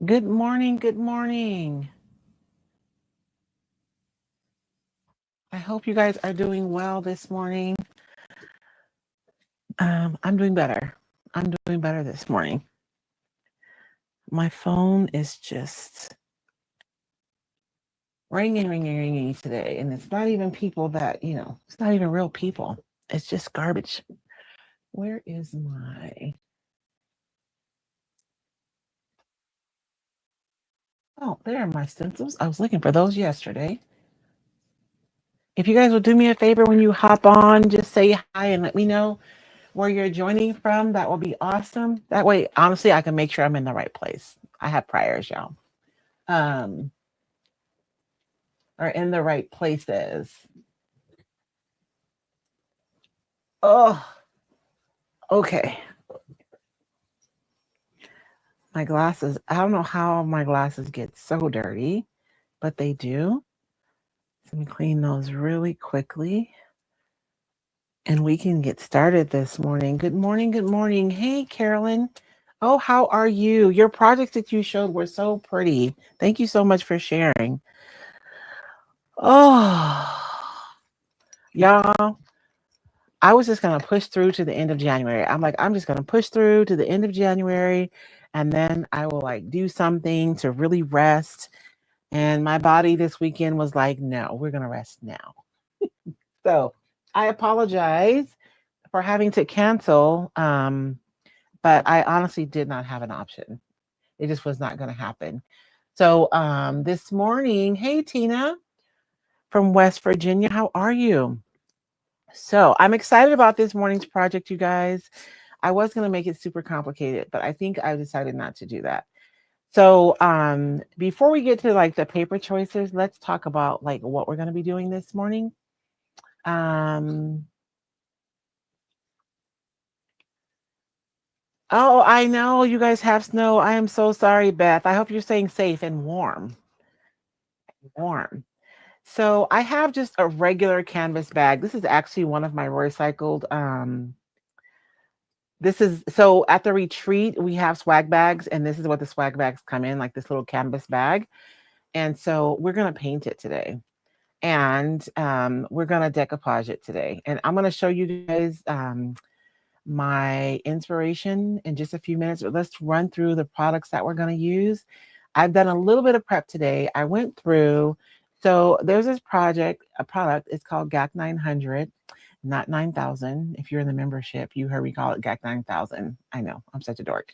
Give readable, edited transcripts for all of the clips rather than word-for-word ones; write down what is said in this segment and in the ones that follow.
Good morning. Good morning. I hope you guys are doing well this morning. I'm doing better. I'm doing better this morning. My phone is just ringing today. And it's not even people that, it's not even real people. It's just garbage. Where is my. Oh, there are my stencils. I was looking for those yesterday. If you guys would do me a favor when you hop on, just say hi and let me know where you're joining from. That will be awesome. That way, honestly, I can make sure I'm in the right place. I have priors, y'all. Um, are in the right places. Oh, okay. My glasses. I don't know how my glasses get so dirty, but they do. So let me clean those really quickly. And we can get started this morning. Good morning. Good morning. Hey, Carolyn. Oh, how are you? Your projects that you showed were so pretty. Thank you so much for sharing. Oh, y'all, I was just going to push through to the end of January. I'm like, I'm just going to push through to the end of January and then I will like do something to really rest. And my body this weekend was like, no, we're going to rest now. So I apologize for having to cancel. But I honestly did not have an option. It just was not going to happen. So this morning, hey, Tina from West Virginia, how are you? So I'm excited about this morning's project, you guys. I was going to make it super complicated, but I think I decided not to do that. So before we get to like the paper choices, let's talk about like what we're going to be doing this morning. Um, oh, I know you guys have snow. I am so sorry, Beth. I hope you're staying safe and warm. Warm. So I have just a regular canvas bag. This is actually one of my recycled this is so at the retreat we have swag bags and this is what the swag bags come in, like this little canvas bag. And so we're going to paint it today. And we're going to decoupage it today. And I'm going to show you guys my inspiration in just a few minutes, but let's run through the products that we're going to use. I've done a little bit of prep today. I went through, so there's this a product, it's called GAC 900, not 9,000. If you're in the membership, you heard me call it GAC 9,000. I know, I'm such a dork.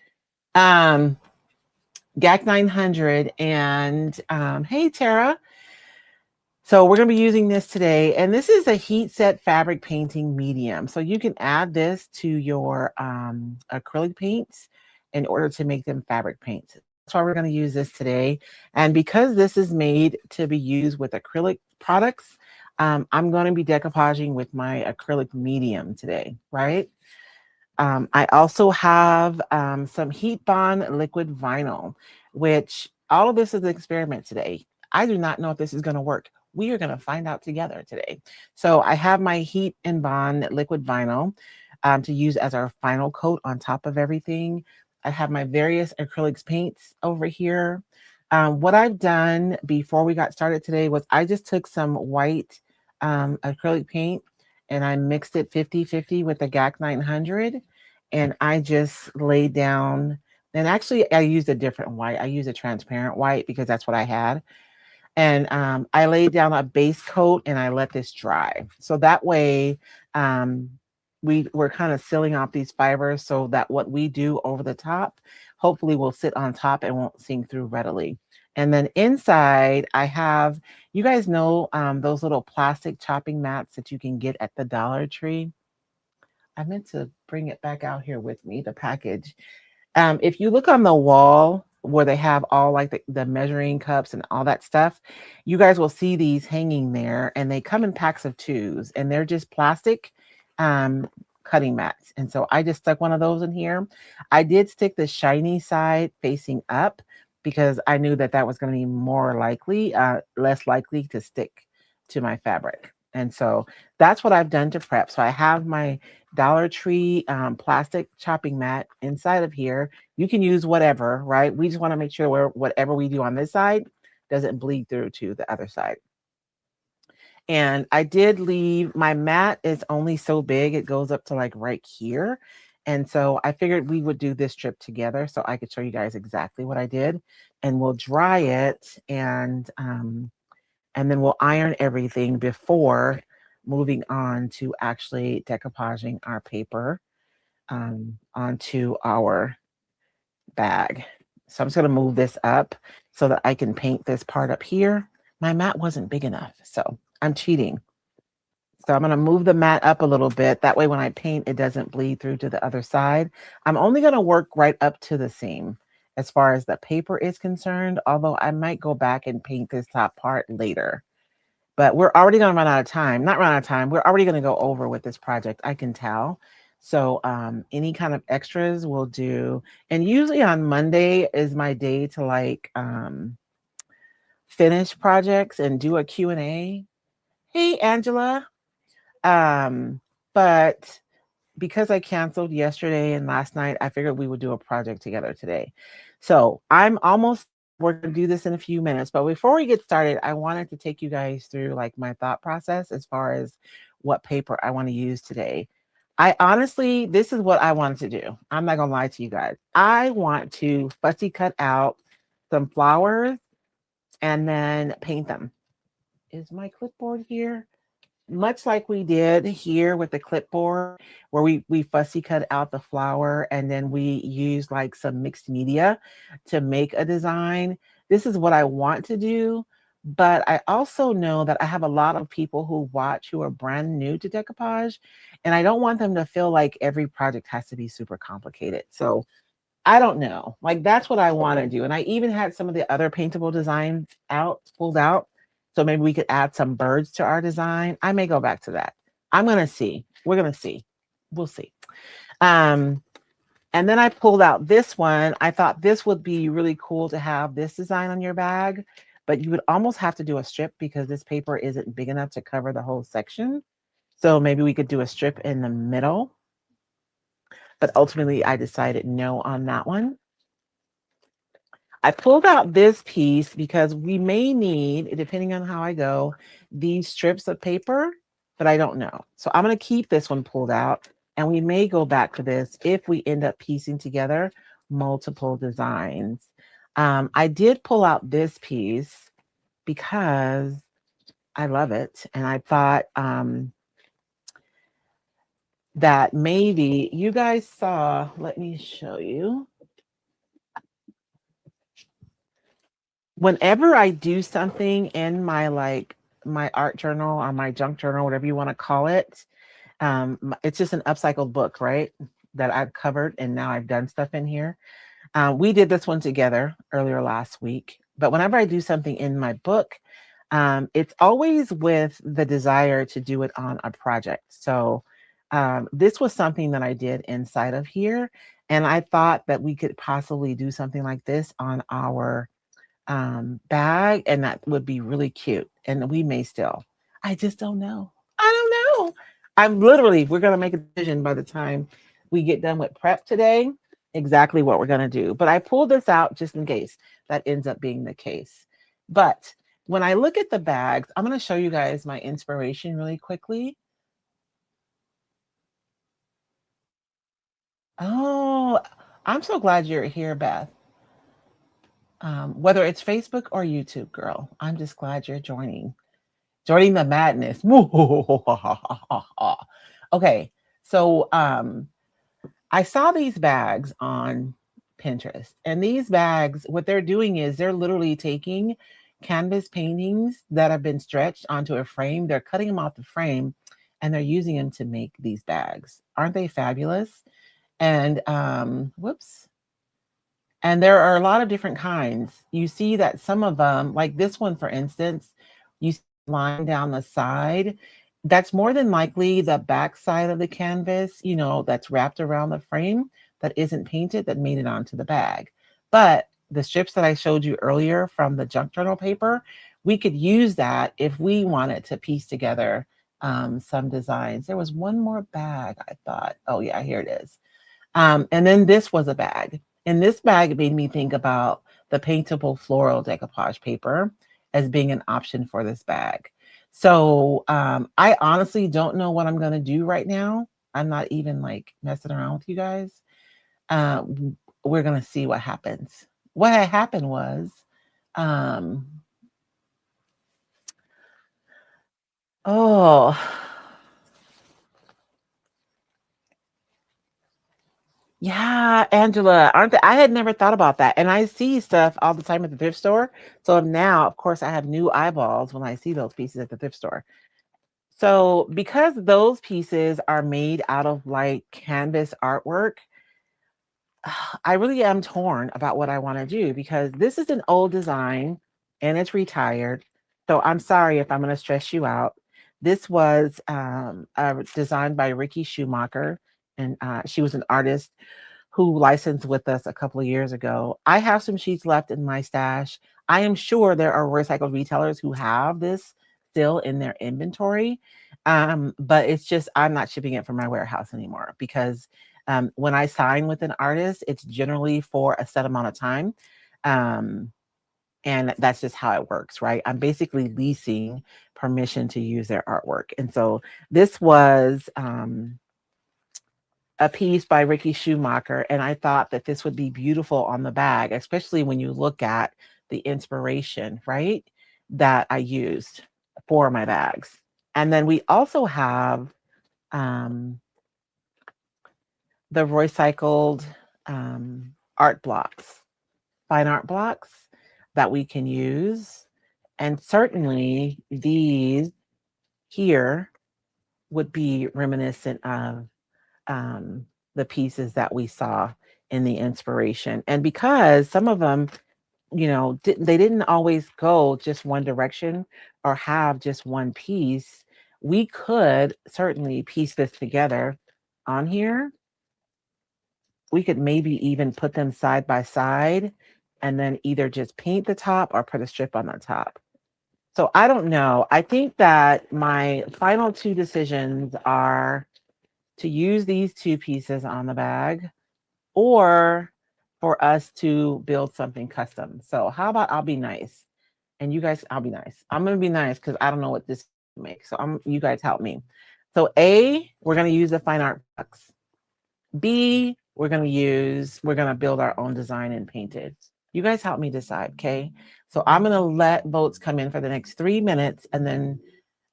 Um, GAC 900, and hey, Tara. So we're going to be using this today, and this is a heat set fabric painting medium. So you can add this to your acrylic paints in order to make them fabric paints. That's why we're going to use this today. And because this is made to be used with acrylic products, I'm going to be decoupaging with my acrylic medium today, right? I also have some heat bond liquid vinyl, which all of this is an experiment today. I do not know if this is going to work. We are going to find out together today. So I have my heat and bond liquid vinyl to use as our final coat on top of everything. I have my various acrylics paints over here. What I've done before we got started today was I just took some white acrylic paint and I mixed it 50-50 with the GAC 900. And I just laid down, and actually, I used a different white. I used a transparent white because that's what I had. And I laid down a base coat and I let this dry. So that way, um, we're kind of sealing off these fibers so that what we do over the top hopefully will sit on top and won't sink through readily. And then inside, I have, you guys know those little plastic chopping mats that you can get at the Dollar Tree. I meant to bring it back out here with me, the package. If you look on the wall where they have all like the measuring cups and all that stuff, you guys will see these hanging there and they come in packs of twos and they're just plastic um, cutting mats. And so I just stuck one of those in here. I did stick the shiny side facing up because I knew that that was going to be more likely, less likely to stick to my fabric. And so that's what I've done to prep. So I have my Dollar Tree plastic chopping mat inside of here. You can use whatever, right? We just want to make sure whatever we do on this side doesn't bleed through to the other side. And I did leave, my mat is only so big, it goes up to like right here. And so I figured we would do this strip together so I could show you guys exactly what I did. And we'll dry it and then we'll iron everything before moving on to actually decoupaging our paper onto our bag. So I'm just going to move this up so that I can paint this part up here. My mat wasn't big enough, so I'm cheating. So I'm going to move the mat up a little bit. That way when I paint, it doesn't bleed through to the other side. I'm only going to work right up to the seam as far as the paper is concerned, although I might go back and paint this top part later. But we're already going to run out of time. Not run out of time. We're already going to go over with this project. I can tell. So any kind of extras we'll do. And usually on Monday is my day to like finish projects and do a Q&A. Hey, Angela. But because I canceled yesterday and last night, I figured we would do a project together today. So we're going to do this in a few minutes. But before we get started, I wanted to take you guys through like my thought process as far as what paper I want to use today. I honestly, this is what I wanted to do. I'm not going to lie to you guys. I want to fussy cut out some flowers and then paint them. Is my clipboard here? Much like we did here with the clipboard, where we fussy cut out the flower and then we use like some mixed media to make a design. This is what I want to do. But I also know that I have a lot of people who watch who are brand new to decoupage, and I don't want them to feel like every project has to be super complicated. So I don't know. Like that's what I want to do. And I even had some of the other paintable designs pulled out. So maybe we could add some birds to our design. I may go back to that. I'm going to see. We're going to see. We'll see. And then I pulled out this one. I thought this would be really cool to have this design on your bag, but you would almost have to do a strip because this paper isn't big enough to cover the whole section. So maybe we could do a strip in the middle. But ultimately, I decided no on that one. I pulled out this piece because we may need, depending on how I go, these strips of paper, but I don't know. So I'm going to keep this one pulled out, and we may go back to this if we end up piecing together multiple designs. I did pull out this piece because I love it, and I thought that maybe you guys saw, let me show you. Whenever I do something in my my art journal or my junk journal, whatever you want to call it, it's just an upcycled book, right? That I've covered and now I've done stuff in here. We did this one together earlier last week, but whenever I do something in my book, it's always with the desire to do it on a project. So this was something that I did inside of here, and I thought that we could possibly do something like this on our bag, and that would be really cute. And we may still. I just don't know. I don't know. We're going to make a decision by the time we get done with prep today, exactly what we're going to do. But I pulled this out just in case that ends up being the case. But when I look at the bags, I'm going to show you guys my inspiration really quickly. Oh, I'm so glad you're here, Beth. Whether it's Facebook or YouTube, girl, I'm just glad you're joining the madness. Okay, so I saw these bags on Pinterest, and these bags, what they're doing is they're literally taking canvas paintings that have been stretched onto a frame. They're cutting them off the frame, and they're using them to make these bags. Aren't they fabulous? And whoops. And there are a lot of different kinds. You see that some of them, like this one, for instance, you see a line down the side. That's more than likely the back side of the canvas, that's wrapped around the frame that isn't painted that made it onto the bag. But the strips that I showed you earlier from the junk journal paper, we could use that if we wanted to piece together some designs. There was one more bag, I thought. Oh yeah, here it is. And then this was a bag. And this bag made me think about the paintable floral decoupage paper as being an option for this bag. So I honestly don't know what I'm going to do right now. I'm not even like messing around with you guys. We're going to see what happens. What had happened was, um, oh, yeah, Angela, aren't they? I had never thought about that. And I see stuff all the time at the thrift store. So now, of course, I have new eyeballs when I see those pieces at the thrift store. So because those pieces are made out of like canvas artwork, I really am torn about what I want to do because this is an old design and it's retired. So I'm sorry if I'm going to stress you out. This was designed by Ricky Schumacher, and she was an artist who licensed with us a couple of years ago. I have some sheets left in my stash. I am sure there are recycled retailers who have this still in their inventory. But it's just, I'm not shipping it from my warehouse anymore because when I sign with an artist, it's generally for a set amount of time. Um, and that's just how it works, right? I'm basically leasing permission to use their artwork. And so this was a piece by Ricky Schumacher, and I thought that this would be beautiful on the bag, especially when you look at the inspiration, right? That I used for my bags. And then we also have um, the recycled art blocks, fine art blocks that we can use. And certainly these here would be reminiscent of the pieces that we saw in the inspiration. And because some of them, they didn't always go just one direction or have just one piece, we could certainly piece this together on here. We could maybe even put them side by side and then either just paint the top or put a strip on the top. So I don't know. I think that my final two decisions are to use these two pieces on the bag or for us to build something custom. So how about I'll be nice and you guys, I'll be nice. I'm going to be nice because I don't know what this makes. So you guys help me. So A, we're going to use the fine art box. B, we're going to build our own design and paint it. You guys help me decide. Okay. So I'm going to let votes come in for the next 3 minutes and then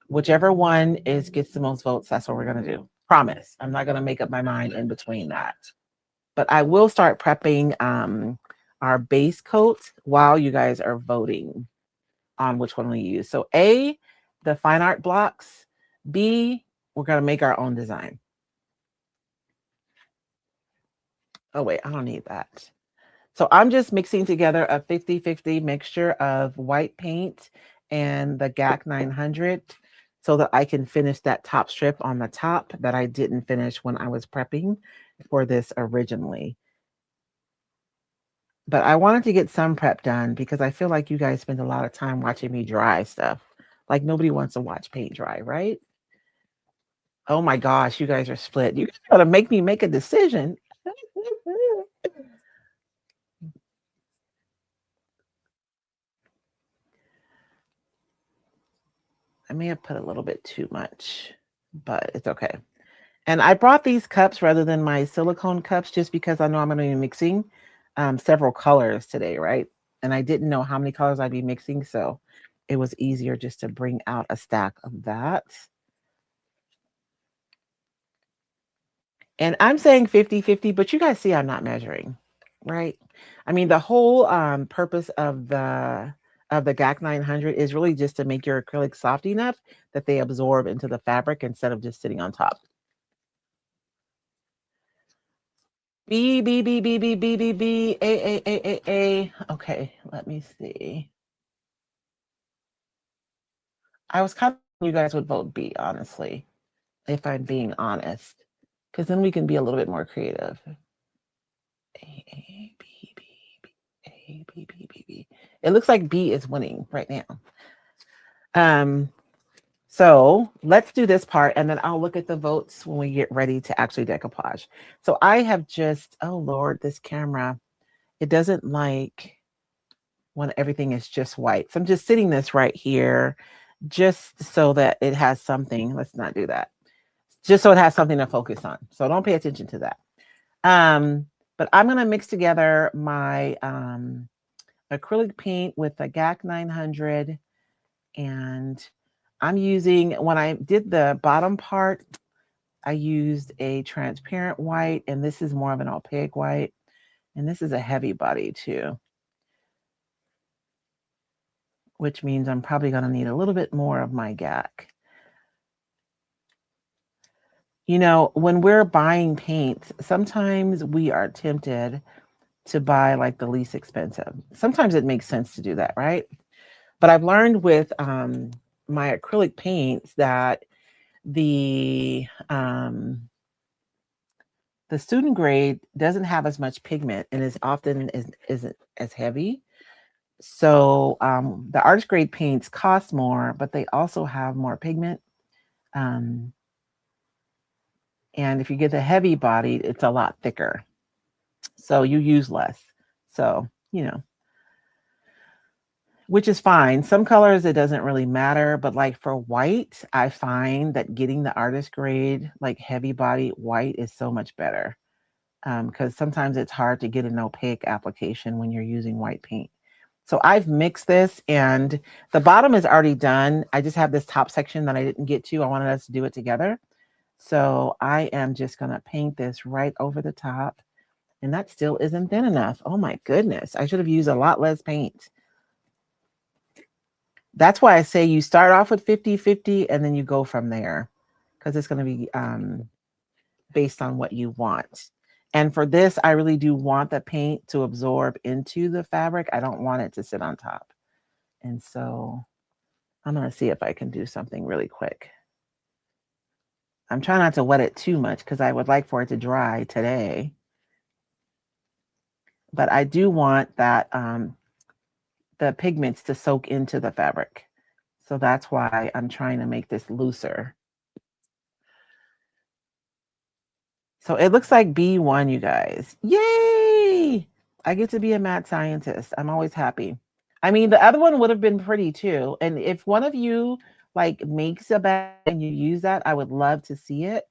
whichever one gets the most votes, that's what we're going to do. Promise. I'm not going to make up my mind in between that. But I will start prepping our base coat while you guys are voting on which one we use. So A, the fine art blocks. B, we're going to make our own design. Oh, wait, I don't need that. So I'm just mixing together a 50-50 mixture of white paint and the GAC 900 so that I can finish that top strip on the top that I didn't finish when I was prepping for this originally. But I wanted to get some prep done because I feel like you guys spend a lot of time watching me dry stuff. Like nobody wants to watch paint dry, right? Oh my gosh, you guys are split. You gotta make me make a decision. I may have put a little bit too much, but it's okay. And I brought these cups rather than my silicone cups just because I know I'm going to be mixing several colors today, right? And I didn't know how many colors I'd be mixing, so it was easier just to bring out a stack of that. And I'm saying 50-50, but you guys see I'm not measuring, right? I mean, the whole purpose of the GAC 900 is really just to make your acrylic soft enough that they absorb into the fabric instead of just sitting on top. B B B B B B B B A. Okay, let me see. I was kind of you guys would vote B, honestly, if I'm being honest, because then we can be a little bit more creative. A B B B A B B B B. It looks like B is winning right now. Um. So let's do this part and then I'll look at the votes when we get ready to actually decoupage. So I have just, oh Lord, this camera, it doesn't like when everything is just white. So I'm just sitting this right here just so that it has something. Let's not do that. Just so it has something to focus on. So don't pay attention to that. But I'm going to mix together my acrylic paint with the GAC 900. And I'm using, when I did the bottom part, I used a transparent white, and this is more of an opaque white. And this is a heavy body too, which means I'm probably going to need a little bit more of my GAC. You know, when we're buying paints, sometimes we are tempted to buy like the least expensive. Sometimes it makes sense to do that, right? But I've learned with my acrylic paints that the student grade doesn't have as much pigment and is often isn't as heavy. So the artist grade paints cost more, but they also have more pigment. Um, and if you get the heavy bodied, it's a lot thicker. So you use less. So, you know, which is fine. Some colors, it doesn't really matter. But like for white, I find that getting the artist grade, like heavy body white, is so much better. Because sometimes it's hard to get an opaque application when you're using white paint. So I've mixed this and the bottom is already done. I just have this top section that I didn't get to. I wanted us to do it together. So I am just going to paint this right over the top. And that still isn't thin enough. Oh my goodness. I should have used a lot less paint. That's why I say you start off with 50-50 and then you go from there, because it's going to be based on what you want. And for this, I really do want the paint to absorb into the fabric. I don't want it to sit on top. And so I'm going to see if I can do something really quick. I'm trying not to wet it too much because I would like for it to dry today. But I do want that the pigments to soak into the fabric. So that's why I'm trying to make this looser. So it looks like B1, you guys. Yay! I get to be a mad scientist. I'm always happy. I mean, the other one would have been pretty too. And if one of you like makes a bag and you use that, I would love to see it.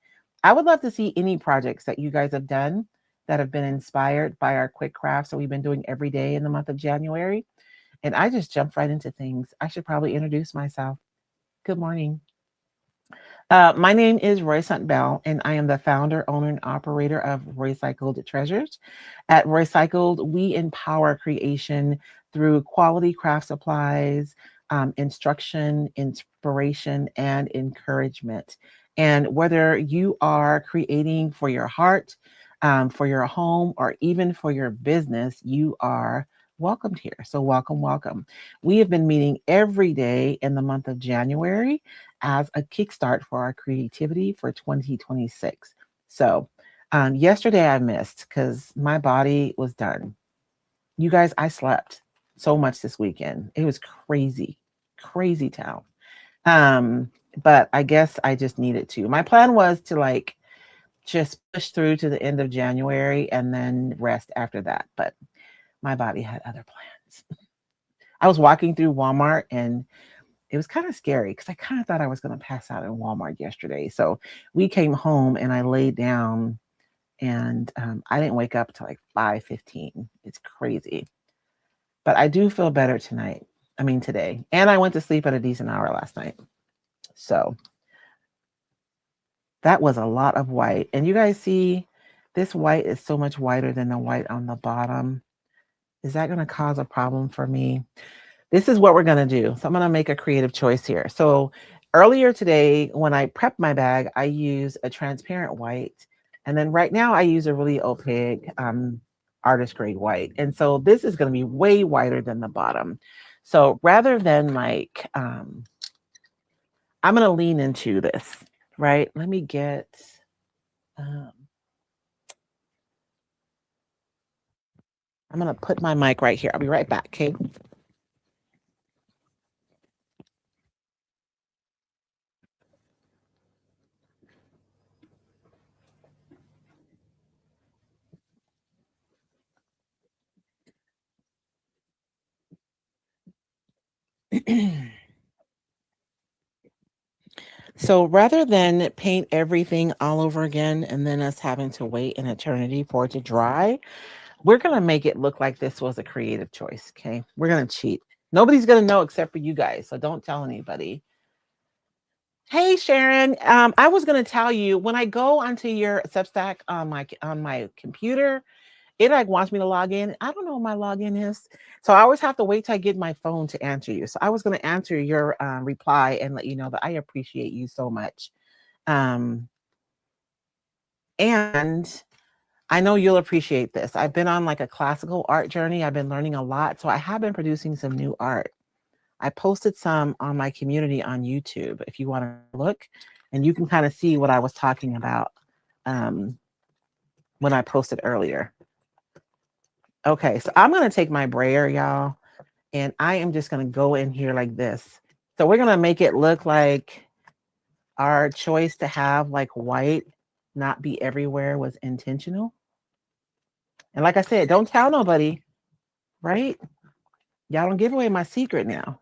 I would love to see any projects that you guys have done that have been inspired by our quick crafts that we've been doing every day in the month of January. And I just jumped right into things. I should probably introduce myself. Good morning. My name is Royce Bell, and I am the founder, owner, and operator of Roycycled Treasures. At Roycycled, we empower creation through quality craft supplies, instruction, inspiration, and encouragement. And whether you are creating for your heart, for your home, or even for your business, you are welcomed here. So, welcome, welcome. We have been meeting every day in the month of January as a kickstart for our creativity for 2026. So, yesterday I missed because my body was done. You guys, I slept so much this weekend. It was crazy, crazy town. But I guess I just needed to. My plan was to like just push through to the end of January and then rest after that. But my body had other plans. I was walking through Walmart and it was kind of scary because I kind of thought I was going to pass out in Walmart yesterday. So we came home and I laid down and I didn't wake up till like 5:15. It's crazy. But I do feel better tonight. I mean, today. And I went to sleep at a decent hour last night. So that was a lot of white. And you guys see, this white is so much whiter than the white on the bottom. Is that going to cause a problem for me? This is what we're going to do. So I'm going to make a creative choice here. So earlier today, when I prepped my bag, I used a transparent white. And then right now I use a really opaque artist grade white. And so this is going to be way whiter than the bottom. So rather than like, I'm going to lean into this, right? Let me get, um, I'm going to put my mic right here. I'll be right back. Okay. So rather than paint everything all over again and then us having to wait an eternity for it to dry, we're going to make it look like this was a creative choice. Okay. We're going to cheat. Nobody's going to know except for you guys. So don't tell anybody. Hey Sharon, I was going to tell you when I go onto your Substack on my computer, it like wants me to log in. I don't know what my login is, so I always have to wait till I get my phone to answer you. So I was going to answer your reply and let you know that I appreciate you so much, um, and I know you'll appreciate this. I've been on like a classical art journey. I've been learning a lot, so I have been producing some new art. I posted some on my community on YouTube if you want to look, and you can kind of see what I was talking about um, when I posted earlier. Okay, so I'm going to take my brayer, y'all, and I am just going to go in here like this. So we're going to make it look like our choice to have like white not be everywhere was intentional. And like I said, don't tell nobody, right? Y'all don't give away my secret now.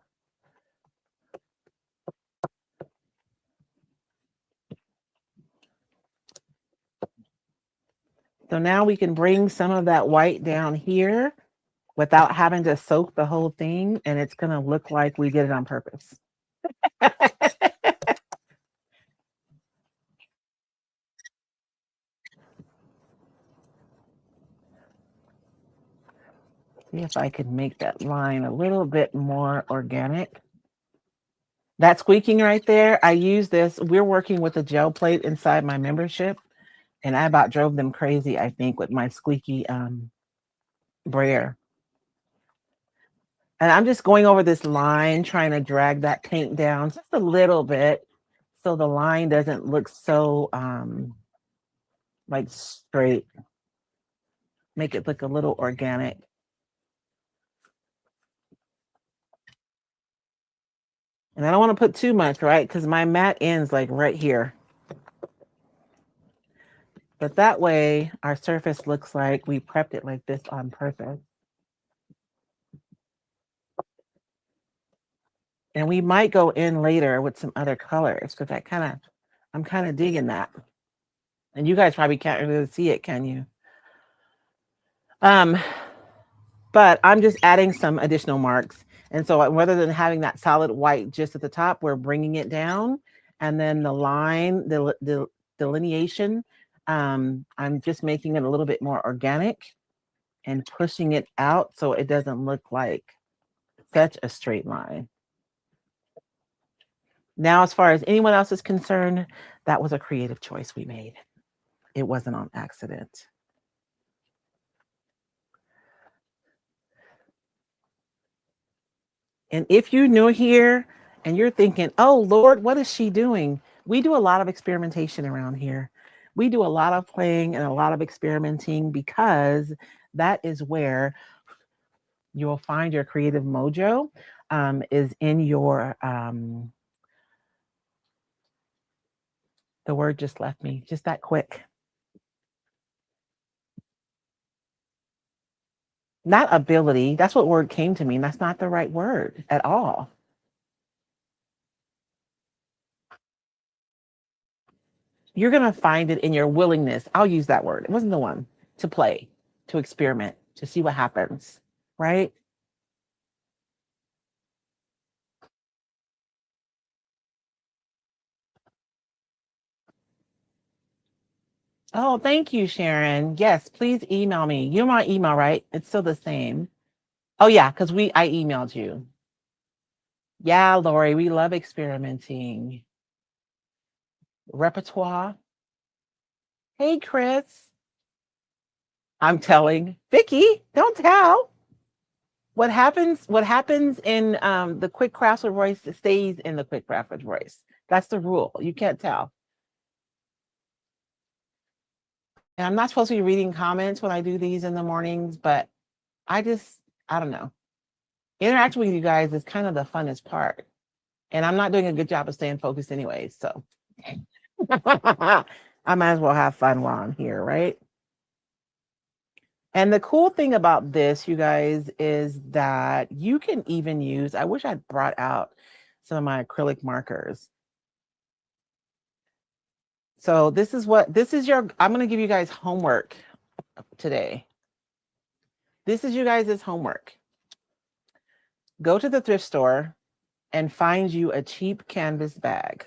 So now we can bring some of that white down here without having to soak the whole thing, and it's going to look like we did it on purpose. See if I can make that line a little bit more organic. That squeaking right there, I use this. We're working with a gel plate inside my membership, and I about drove them crazy, I think, with my squeaky brayer. And I'm just going over this line, trying to drag that paint down just a little bit so the line doesn't look so like straight. Make it look a little organic. And I don't want to put too much, right? Because my mat ends like right here. But that way our surface looks like we prepped it like this on purpose. And we might go in later with some other colors because I'm kind of digging that. And you guys probably can't really see it, can you? Um, but I'm just adding some additional marks. And so rather than having that solid white just at the top, we're bringing it down. And then the line, the delineation, I'm just making it a little bit more organic and pushing it out so it doesn't look like such a straight line. Now, as far as anyone else is concerned, that was a creative choice we made. It wasn't on accident. And if you're new here and you're thinking, oh, Lord, what is she doing? We do a lot of experimentation around here. We do a lot of playing and a lot of experimenting because that is where you'll find your creative mojo is in your, the word just left me, just that quick. Not ability. That's what word came to me. And that's not the right word at all. You're going to find it in your willingness. I'll use that word. It wasn't the one to play, to experiment, to see what happens, right? Oh, thank you, Sharon. Yes, please email me. You're my email, right? It's still the same. Oh yeah, because I emailed you. Yeah, Lori, we love experimenting. Repertoire. Hey, Chris. I'm telling Vicky, don't tell. What happens in the quick crafts with Royce stays in the quick craft with Royce. That's the rule. You can't tell. And I'm not supposed to be reading comments when I do these in the mornings, but I just, I don't know. Interacting with you guys is kind of the funnest part. And I'm not doing a good job of staying focused anyway. So I might as well have fun while I'm here, right? And the cool thing about this, you guys, is that you can even use, I wish I'd brought out some of my acrylic markers. So this is your, I'm going to give you guys homework today. This is you guys' homework. Go to the thrift store and find you a cheap canvas bag.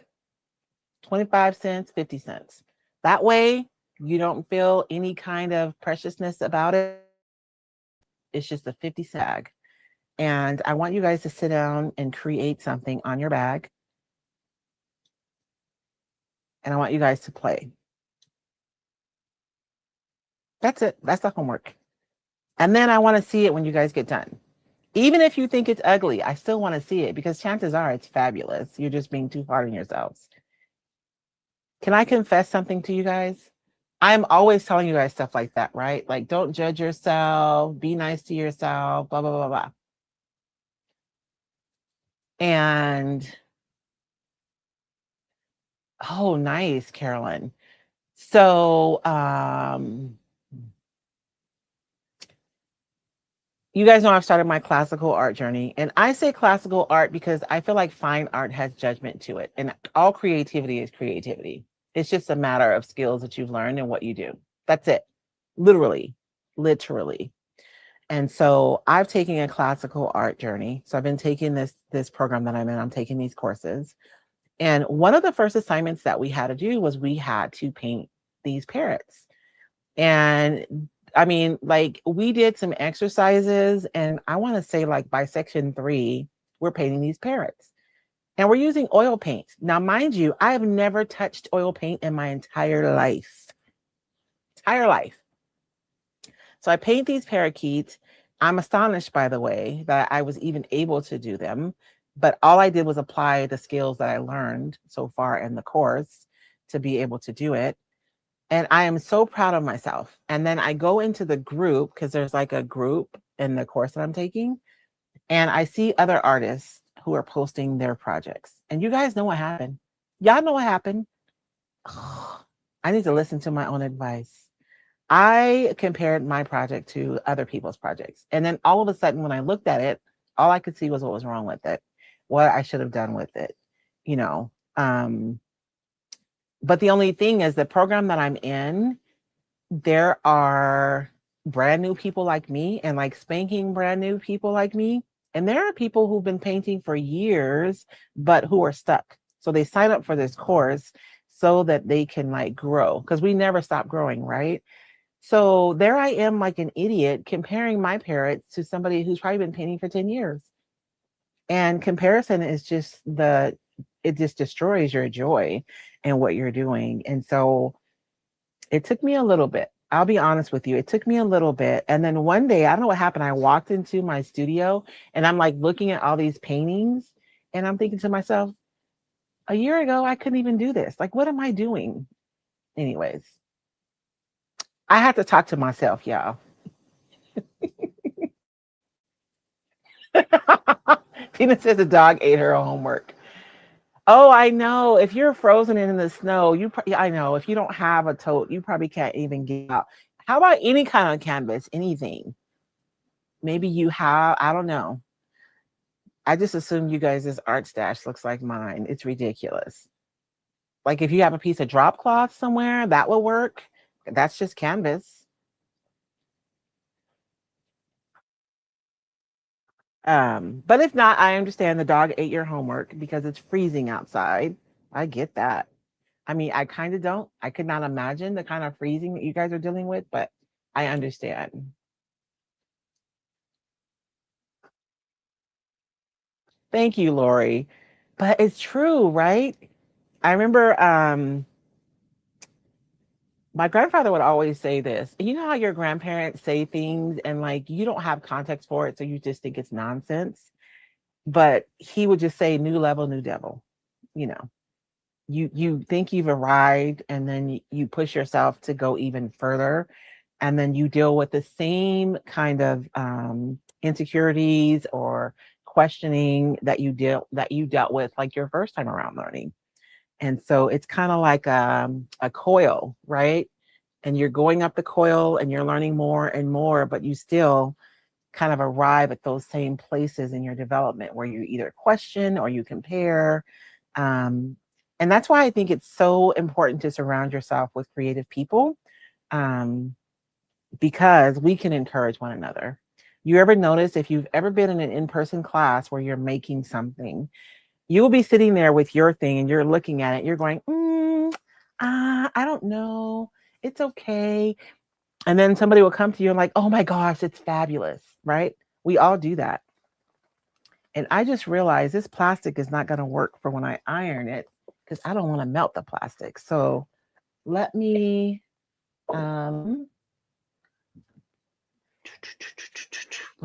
25 cents, 50 cents. That way you don't feel any kind of preciousness about it. It's just a 50-cent bag. And I want you guys to sit down and create something on your bag. And I want you guys to play. That's it. That's the homework. And then I want to see it when you guys get done. Even if you think it's ugly, I still want to see it because chances are it's fabulous. You're just being too hard on yourselves. Can I confess something to you guys? I'm always telling you guys stuff like that, right? Like, don't judge yourself, be nice to yourself, blah, blah, blah, blah. And, oh, nice, Carolyn. So, you guys know I've started my classical art journey. And I say classical art because I feel like fine art has judgment to it. And all creativity is creativity. It's just a matter of skills that you've learned and what you do. That's it. Literally, literally. And so I've taken a classical art journey. So I've been taking this program that I'm in. I'm taking these courses. And one of the first assignments that we had to do was we had to paint these parrots. And I mean, like we did some exercises, and I want to say, like, by section 3, we're painting these parrots. And we're using oil paints. Now, mind you, I have never touched oil paint in my entire life. Entire life. So I paint these parakeets. I'm astonished, by the way, that I was even able to do them. But all I did was apply the skills that I learned so far in the course to be able to do it. And I am so proud of myself. And then I go into the group because there's like a group in the course that I'm taking. And I see other artists who are posting their projects. And you guys know what happened. Y'all know what happened. I need to listen to my own advice. I compared my project to other people's projects. And then all of a sudden, when I looked at it, all I could see was what was wrong with it, what I should have done with it, you know. But the only thing is the program that I'm in, there are brand new people like me and like spanking brand new people like me. And there are people who've been painting for years, but who are stuck. So they sign up for this course so that they can like grow because we never stop growing, right? So there I am like an idiot comparing my parrots to somebody who's probably been painting for 10 years. And comparison is just it just destroys your joy in what you're doing. And so it took me a little bit. I'll be honest with you. It took me a little bit. And then one day, I don't know what happened. I walked into my studio and I'm like looking at all these paintings and I'm thinking to myself, a year ago, I couldn't even do this. Like, what am I doing? Anyways, I had to talk to myself, y'all. Tina says the dog ate her homework. Oh, I know. If you're frozen in the snow, I know. If you don't have a tote, you probably can't even get out. How about any kind of canvas, anything? Maybe you have, I don't know. I just assume you guys' art stash looks like mine. It's ridiculous. Like if you have a piece of drop cloth somewhere, that will work. That's just canvas. But if not, I understand the dog ate your homework because it's freezing outside. I get that. I mean, I kind of don't. I could not imagine the kind of freezing that you guys are dealing with, but I understand. Thank you, Lori. But it's true, right? I remember my grandfather would always say this. You know how your grandparents say things and like you don't have context for it, so you just think it's nonsense. But he would just say, "New level, new devil." You know, you think you've arrived, and then you push yourself to go even further, and then you deal with the same kind of insecurities or questioning that you dealt with like your first time around learning. And so it's kind of like a coil, right? and you're going up the coil and you're learning more and more, but you still kind of arrive at those same places in your development where you either question or you compare. Um, and that's why I think it's so important to surround yourself with creative people, um, because we can encourage one another. You ever notice if you've ever been in an in person class where you're making something, you will be sitting there with your thing and you're looking at it, you're going, I don't know. It's okay. And then somebody will come to you and like, oh my gosh, it's fabulous, right? We all do that. And I just realized this plastic is not going to work for when I iron it because I don't want to melt the plastic. So let me, look,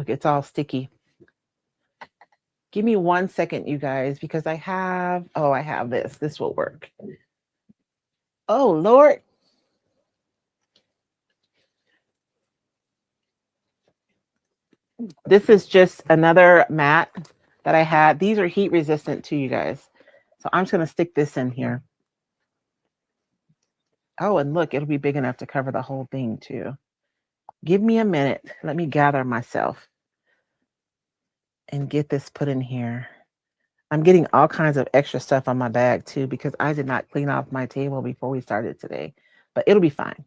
it's all sticky. Give me 1 second, you guys, because I have this. This will work. Oh, Lord. This is just another mat that I had. These are heat resistant too, you guys. So I'm just going to stick this in here. Oh, and look, it'll be big enough to cover the whole thing too. Give me a minute. Let me gather myself and get this put in here. I'm getting all kinds of extra stuff on my bag too because I did not clean off my table before we started today, but it'll be fine.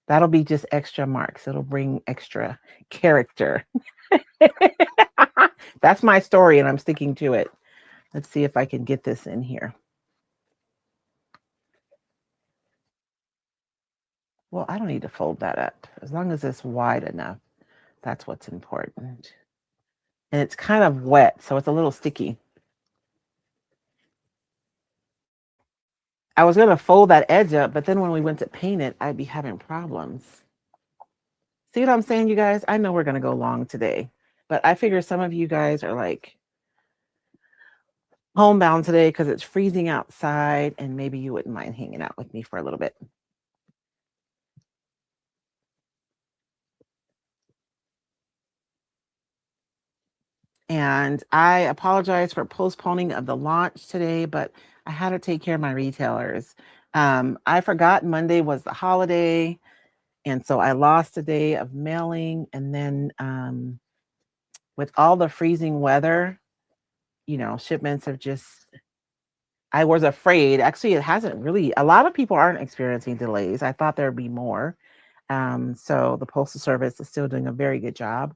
That'll be just extra marks. It'll bring extra character. That's my story and I'm sticking to it. Let's see if I can get this in here. Well, I don't need to fold that up. As long as it's wide enough, that's what's important. And it's kind of wet, so it's a little sticky. I was going to fold that edge up, but then when we went to paint it, I'd be having problems. See what I'm saying, you guys? I know we're going to go long today, but I figure some of you guys are like homebound today because it's freezing outside, and maybe you wouldn't mind hanging out with me for a little bit. And I apologize for postponing of the launch today, but I had to take care of my retailers. I forgot Monday was the holiday, and so I lost a day of mailing. And then with all the freezing weather, shipments have just, I was afraid. Actually, it hasn't really, a lot of people aren't experiencing delays. I thought there'd be more. So the Postal Service is still doing a very good job.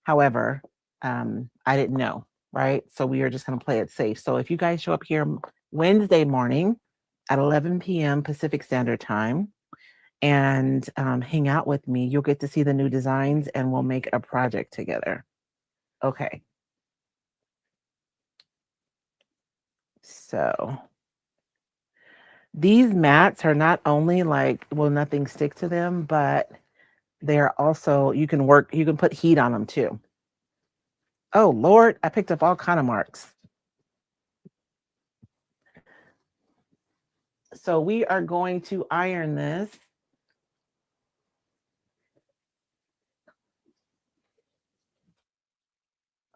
However, I didn't know, right? So we are just going to play it safe. So if you guys show up here Wednesday morning at 11 p.m. Pacific Standard Time and hang out with me, you'll get to see the new designs and we'll make a project together. Okay. So these mats are not only like, will nothing stick to them, but they're also, you can put heat on them too. Oh, Lord, I picked up all kind of marks. So we are going to iron this.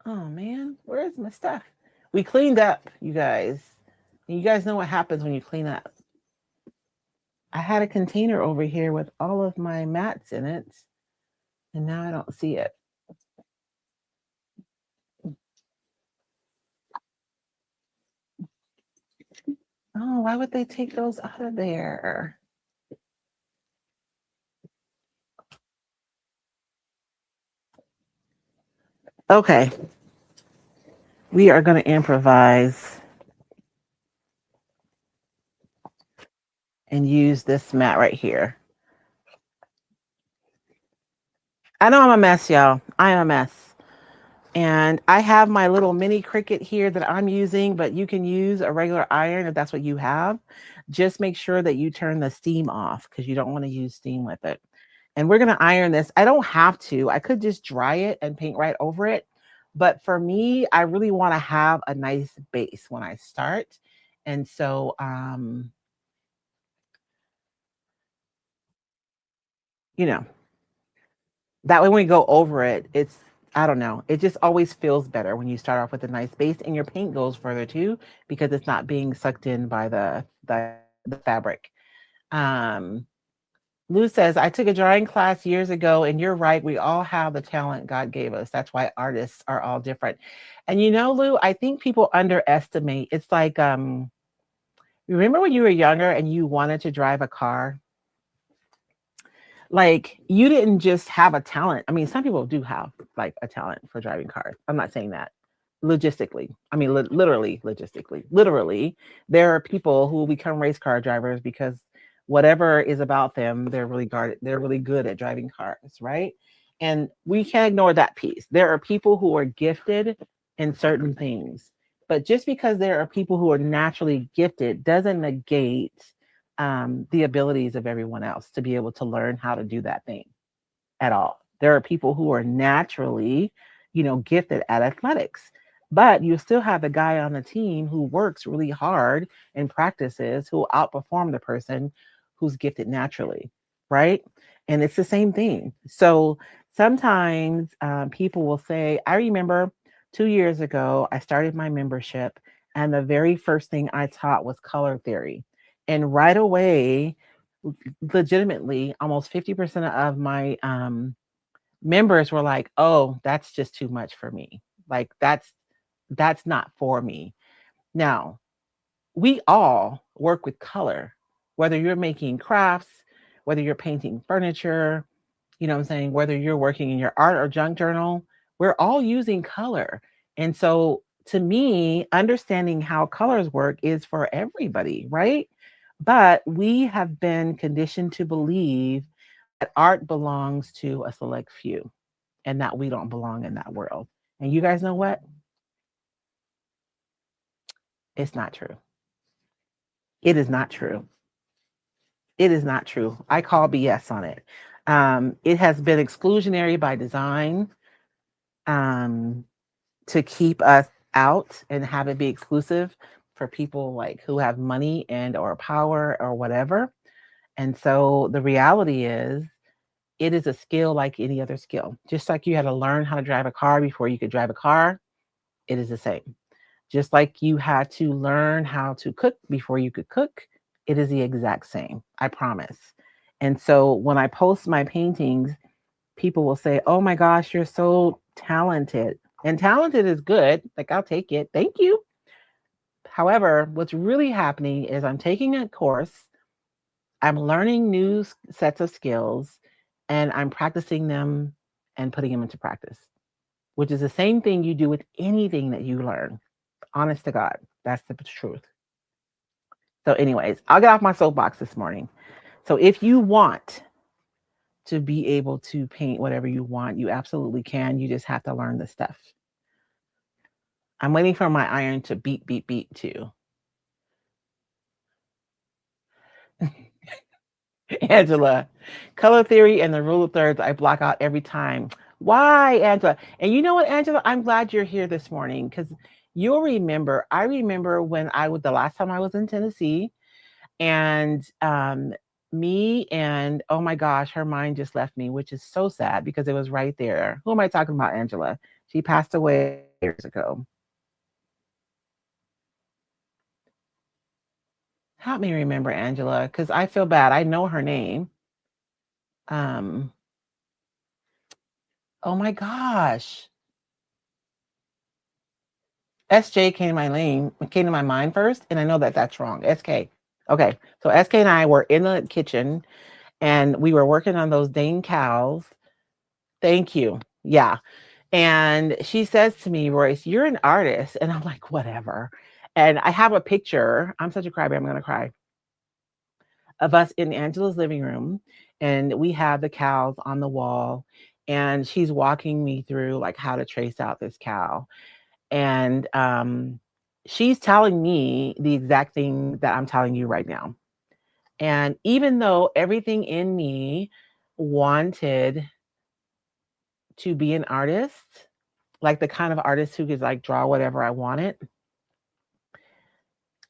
Oh man, where's my stuff? We cleaned up, you guys. And you guys know what happens when you clean up. I had a container over here with all of my mats in it, and now I don't see it. Oh, why would they take those out of there? Okay. We are going to improvise and use this mat right here. I know I'm a mess, y'all. I am a mess. And I have my little mini Cricut here that I'm using, but you can use a regular iron if that's what you have. Just make sure that you turn the steam off because you don't want to use steam with it. And we're going to iron this. I don't have to. I could just dry it and paint right over it. But for me, I really want to have a nice base when I start. And so, you know, that way when we go over it, it's, I don't know, it just always feels better when you start off with a nice base and your paint goes further too because it's not being sucked in by the fabric. Um, Lou says, I took a drawing class years ago, and you're right. We all have the talent God gave us. That's why artists are all different. And you know, Lou, I think people underestimate. It's like, remember when you were younger and you wanted to drive a car? Like, you didn't just have a talent. I mean, some people do have like a talent for driving cars. I'm not saying that logistically. I mean, literally, logistically. Literally, there are people who will become race car drivers because whatever is about them, they're really guarded. They're really good at driving cars, right? And we can't ignore that piece. There are people who are gifted in certain things, but just because there are people who are naturally gifted doesn't negate the abilities of everyone else to be able to learn how to do that thing at all. There are people who are naturally, gifted at athletics, but you still have the guy on the team who works really hard and practices who will outperform the person who's gifted naturally, right? And it's the same thing. So sometimes people will say, I remember 2 years ago, I started my membership, and the very first thing I taught was color theory. And right away, legitimately, almost 50% of my members were like, "Oh, that's just too much for me. Like that's not for me." Now, we all work with color, whether you're making crafts, whether you're painting furniture, you know what I'm saying, whether you're working in your art or junk journal, we're all using color. And so to me, understanding how colors work is for everybody, right? But we have been conditioned to believe that art belongs to a select few and that we don't belong in that world. And you guys know what? It's not true. It is not true. It is not true. I call BS on it. It has been exclusionary by design um, to keep us out and have it be exclusive for people like who have money and or power or whatever. And so the reality is it is a skill like any other skill. Just like you had to learn how to drive a car before you could drive a car, it is the same. Just like you had to learn how to cook before you could cook, it is the exact same. I promise. And so when I post my paintings, people will say, "Oh my gosh, you're so talented." And talented is good. Like, I'll take it. Thank you. However, what's really happening is I'm taking a course, I'm learning new sets of skills, and I'm practicing them and putting them into practice, which is the same thing you do with anything that you learn. Honest to God, that's the truth. So, anyways, I'll get off my soapbox this morning. So, if you want to be able to paint whatever you want, you absolutely can. You just have to learn the stuff. I'm waiting for my iron to beep, beep, beep too. Angela, color theory and the rule of thirds, I block out every time. Why, Angela? And you know what, Angela? I'm glad you're here this morning because you'll remember. I remember when I was the last time I was in Tennessee, and me and oh my gosh, her mind just left me, which is so sad because it was right there. Who am I talking about, Angela? She passed away years ago. Help me remember, Angela, because I feel bad. I know her name. Um, oh my gosh. SJ came to my mind first, and I know that that's wrong. SK. Okay, so SK and I were in the kitchen, and we were working on those dang cows. Thank you. Yeah, and she says to me, Royce, you're an artist, and I'm like, whatever. And I have a picture. I'm such a crybaby. I'm gonna cry. Of us in Angela's living room, and we have the cows on the wall, and she's walking me through like how to trace out this cow, and she's telling me the exact thing that I'm telling you right now. And even though everything in me wanted to be an artist, like the kind of artist who could like draw whatever I wanted,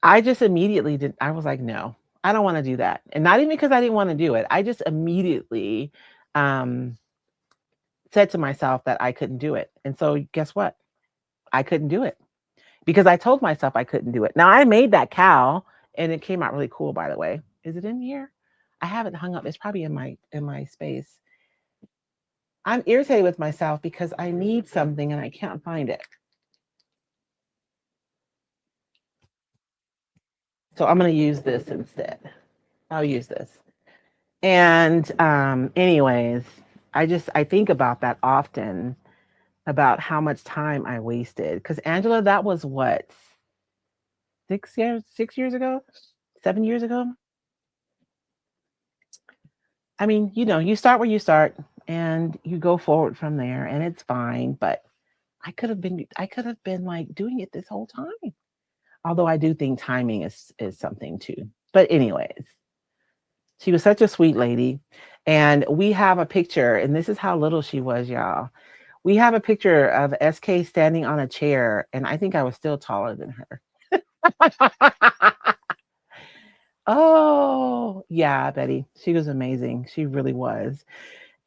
I just immediately did. I was like, no, I don't want to do that. And not even because I didn't want to do it. I just immediately um, said to myself that I couldn't do it. And so guess what? I couldn't do it because I told myself I couldn't do it. Now I made that cow and it came out really cool, by the way. Is it in here? I have it hung up. It's probably in my space. I'm irritated with myself because I need something and I can't find it. So I'm going to use this instead. I'll use this. And anyways, I think about that often, about how much time I wasted. Because Angela, that was what, 6 years, 6 years ago, 7 years ago. I mean, you start where you start and you go forward from there, and it's fine. But I could have been like doing it this whole time. Although I do think timing is something too. But anyways, she was such a sweet lady. And we have a picture, and this is how little she was, y'all. We have a picture of SK standing on a chair, and I think I was still taller than her. Oh, yeah, Betty. She was amazing. She really was.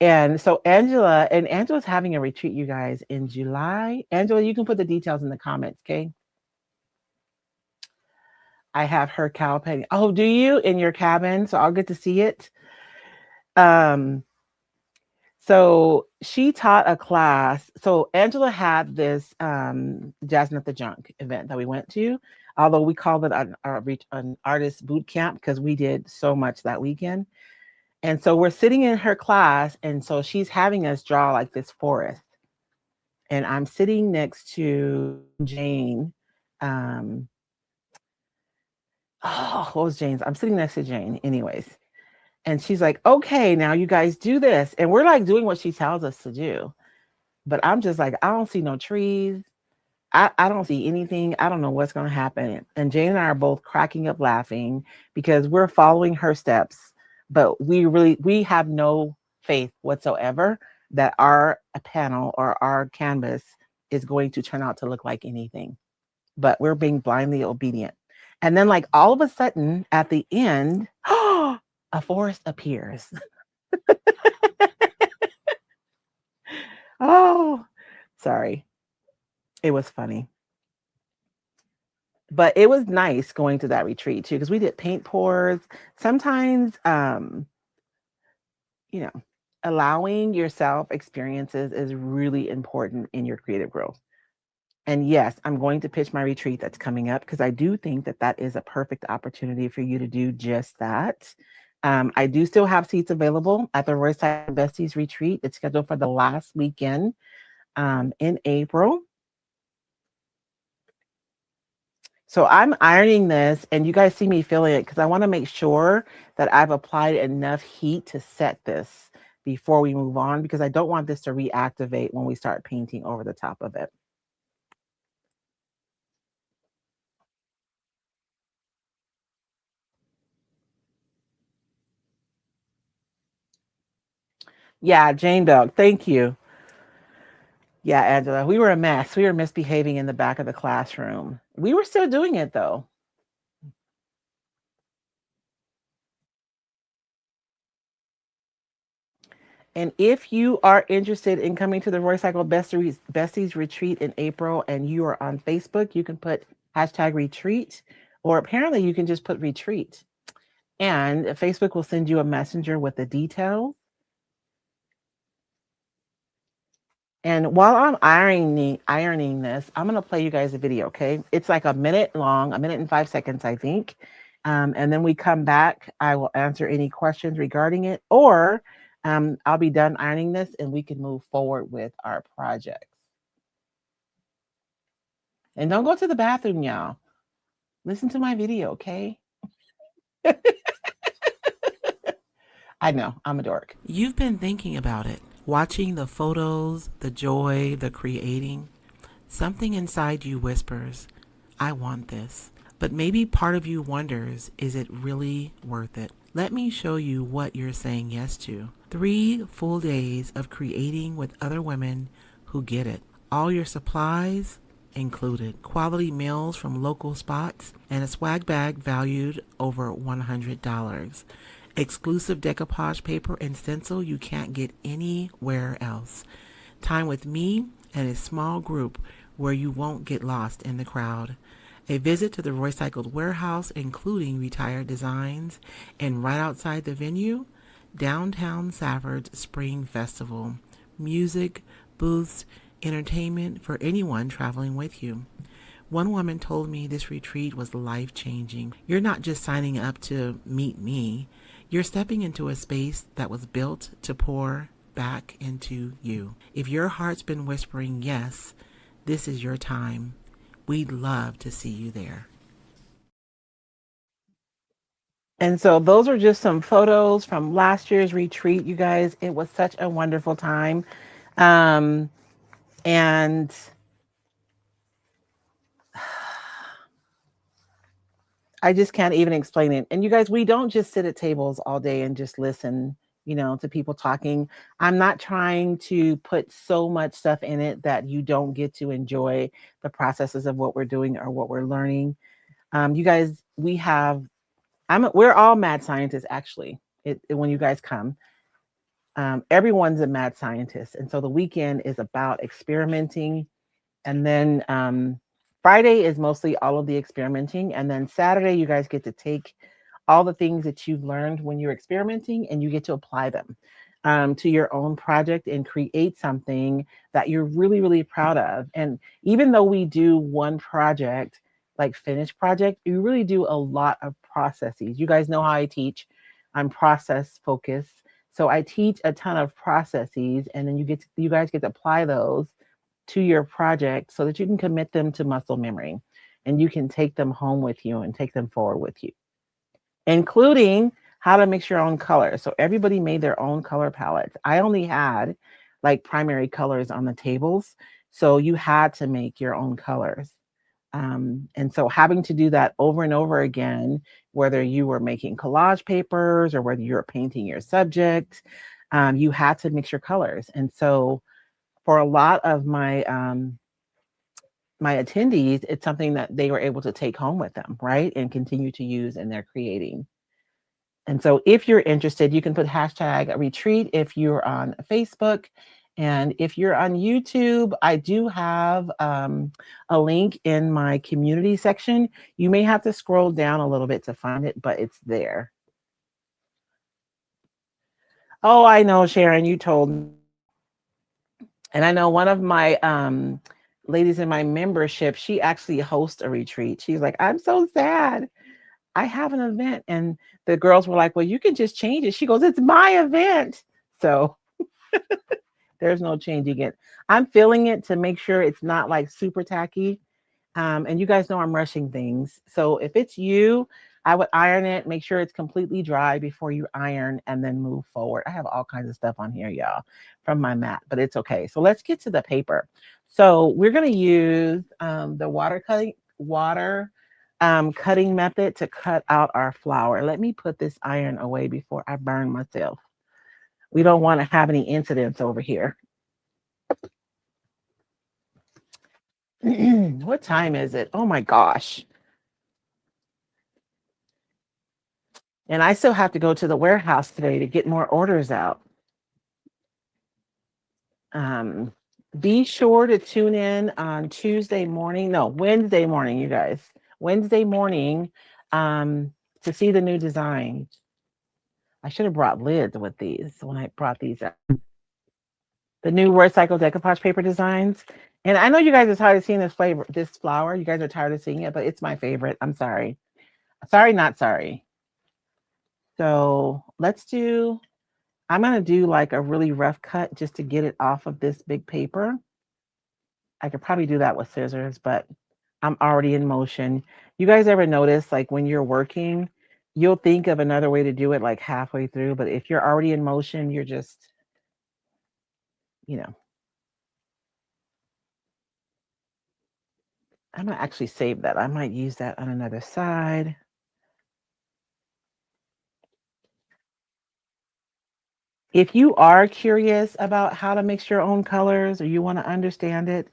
And so Angela's having a retreat, you guys, in July. Angela, you can put the details in the comments, okay? I have her cow painting. Oh, do you in your cabin? So I'll get to see it. Um, so she taught a class. So Angela had this Jazzing at the Junk event that we went to, although we called it an artist boot camp because we did so much that weekend. And so we're sitting in her class, and so she's having us draw like this forest. And I'm sitting next to Jane. Um, oh, what was Jane's? I'm sitting next to Jane, anyways. And she's like, okay, now you guys do this. And we're like doing what she tells us to do. But I'm just like, I don't see no trees. I don't see anything. I don't know what's going to happen. And Jane and I are both cracking up laughing because we're following her steps. But we have no faith whatsoever that our panel or our canvas is going to turn out to look like anything. But we're being blindly obedient. And then, like, all of a sudden at the end, a forest appears. Oh, sorry. It was funny. But it was nice going to that retreat too, because we did paint pours. Sometimes, you know, allowing yourself experiences is really important in your creative growth. And yes, I'm going to pitch my retreat that's coming up because I do think that that is a perfect opportunity for you to do just that. I do still have seats available at the Royce Besties retreat. It's scheduled for the last weekend in April. So I'm ironing this, and you guys see me filling it because I want to make sure that I've applied enough heat to set this before we move on, because I don't want this to reactivate when we start painting over the top of it. Yeah, Jane Dog, thank you. Yeah, Angela, we were a mess. We were misbehaving in the back of the classroom. We were still doing it though. And if you are interested in coming to the Royce Besties retreat in April and you are on Facebook, you can put hashtag retreat, or apparently you can just put retreat. And Facebook will send you a messenger with the details. And while I'm ironing this, I'm gonna play you guys a video, okay? It's like a minute long, a minute and 5 seconds, I think. And then we come back. I will answer any questions regarding it, or I'll be done ironing this and we can move forward with our projects. And don't go to the bathroom, y'all. Listen to my video, okay? I know, I'm a dork. You've been thinking about it, watching the photos, the joy, the creating. Something inside you whispers, I want this. But maybe part of you wonders, is it really worth it? Let me show you what you're saying yes to. 3 full days of creating with other women who get it. All your supplies included. Quality meals from local spots and a swag bag valued over $100. Exclusive decoupage paper and stencil you can't get anywhere else. Time with me and a small group where you won't get lost in the crowd. A visit to the Royce warehouse, including retired designs, and right outside the venue, downtown Safford's Spring Festival. Music, booths, entertainment for anyone traveling with you. One woman told me this retreat was life-changing. You're not just signing up to meet me, you're stepping into a space that was built to pour back into you. If your heart's been whispering yes, this is your time. We'd love to see you there. And so those are just some photos from last year's retreat, you guys. It was such a wonderful time. Um, and I just can't even explain it. And you guys, we don't just sit at tables all day and just listen, to people talking. I'm not trying to put so much stuff in it that you don't get to enjoy the processes of what we're doing or what we're learning. You guys, we're all mad scientists actually. When you guys come, everyone's a mad scientist, and so the weekend is about experimenting, and then Friday is mostly all of the experimenting, and then Saturday you guys get to take all the things that you've learned when you're experimenting and you get to apply them to your own project and create something that you're really, really proud of. And even though we do one project, like finished project, you really do a lot of processes. You guys know how I teach. I'm process focused. So I teach a ton of processes, and then you guys get to apply those to your project so that you can commit them to muscle memory and you can take them home with you and take them forward with you, including how to mix your own colors. So everybody made their own color palettes. I only had like primary colors on the tables. So you had to make your own colors. And so having to do that over and over again, whether you were making collage papers or whether you were painting your subject, you had to mix your colors. And so for a lot of my attendees, it's something that they were able to take home with them, right? And continue to use in their creating. And so if you're interested, you can put hashtag retreat if you're on Facebook. And if you're on YouTube, I do have a link in my community section. You may have to scroll down a little bit to find it, but it's there. Oh, I know, Sharon, you told me. And I know one of my ladies in my membership, she actually hosts a retreat. She's like, I'm so sad. I have an event. And the girls were like, well, you can just change it. She goes, it's my event. So there's no changing it. I'm filling it to make sure it's not like super tacky. And you guys know I'm rushing things. So if it's you, I would iron it, make sure it's completely dry before you iron, and then move forward. I have all kinds of stuff on here, y'all, from my mat, but it's okay. So let's get to the paper. So we're going to use the water cutting method to cut out our flower. Let me put this iron away before I burn myself. We don't want to have any incidents over here. What time is it? Oh my gosh. And I still have to go to the warehouse today to get more orders out. Um, be sure to tune in on Wednesday morning, you guys. Wednesday morning to see the new designs. I should have brought lids with these when I brought these out. The new recycled decoupage paper designs. And I know you guys are tired of seeing this flower. You guys are tired of seeing it, but it's my favorite. I'm sorry. Sorry, not sorry. So I'm going to do like a really rough cut just to get it off of this big paper. I could probably do that with scissors, but I'm already in motion. You guys ever notice like when you're working, you'll think of another way to do it like halfway through, but if you're already in motion, you're just, you know, I'm going to actually save that. I might use that on another side. If you are curious about how to mix your own colors or you want to understand it,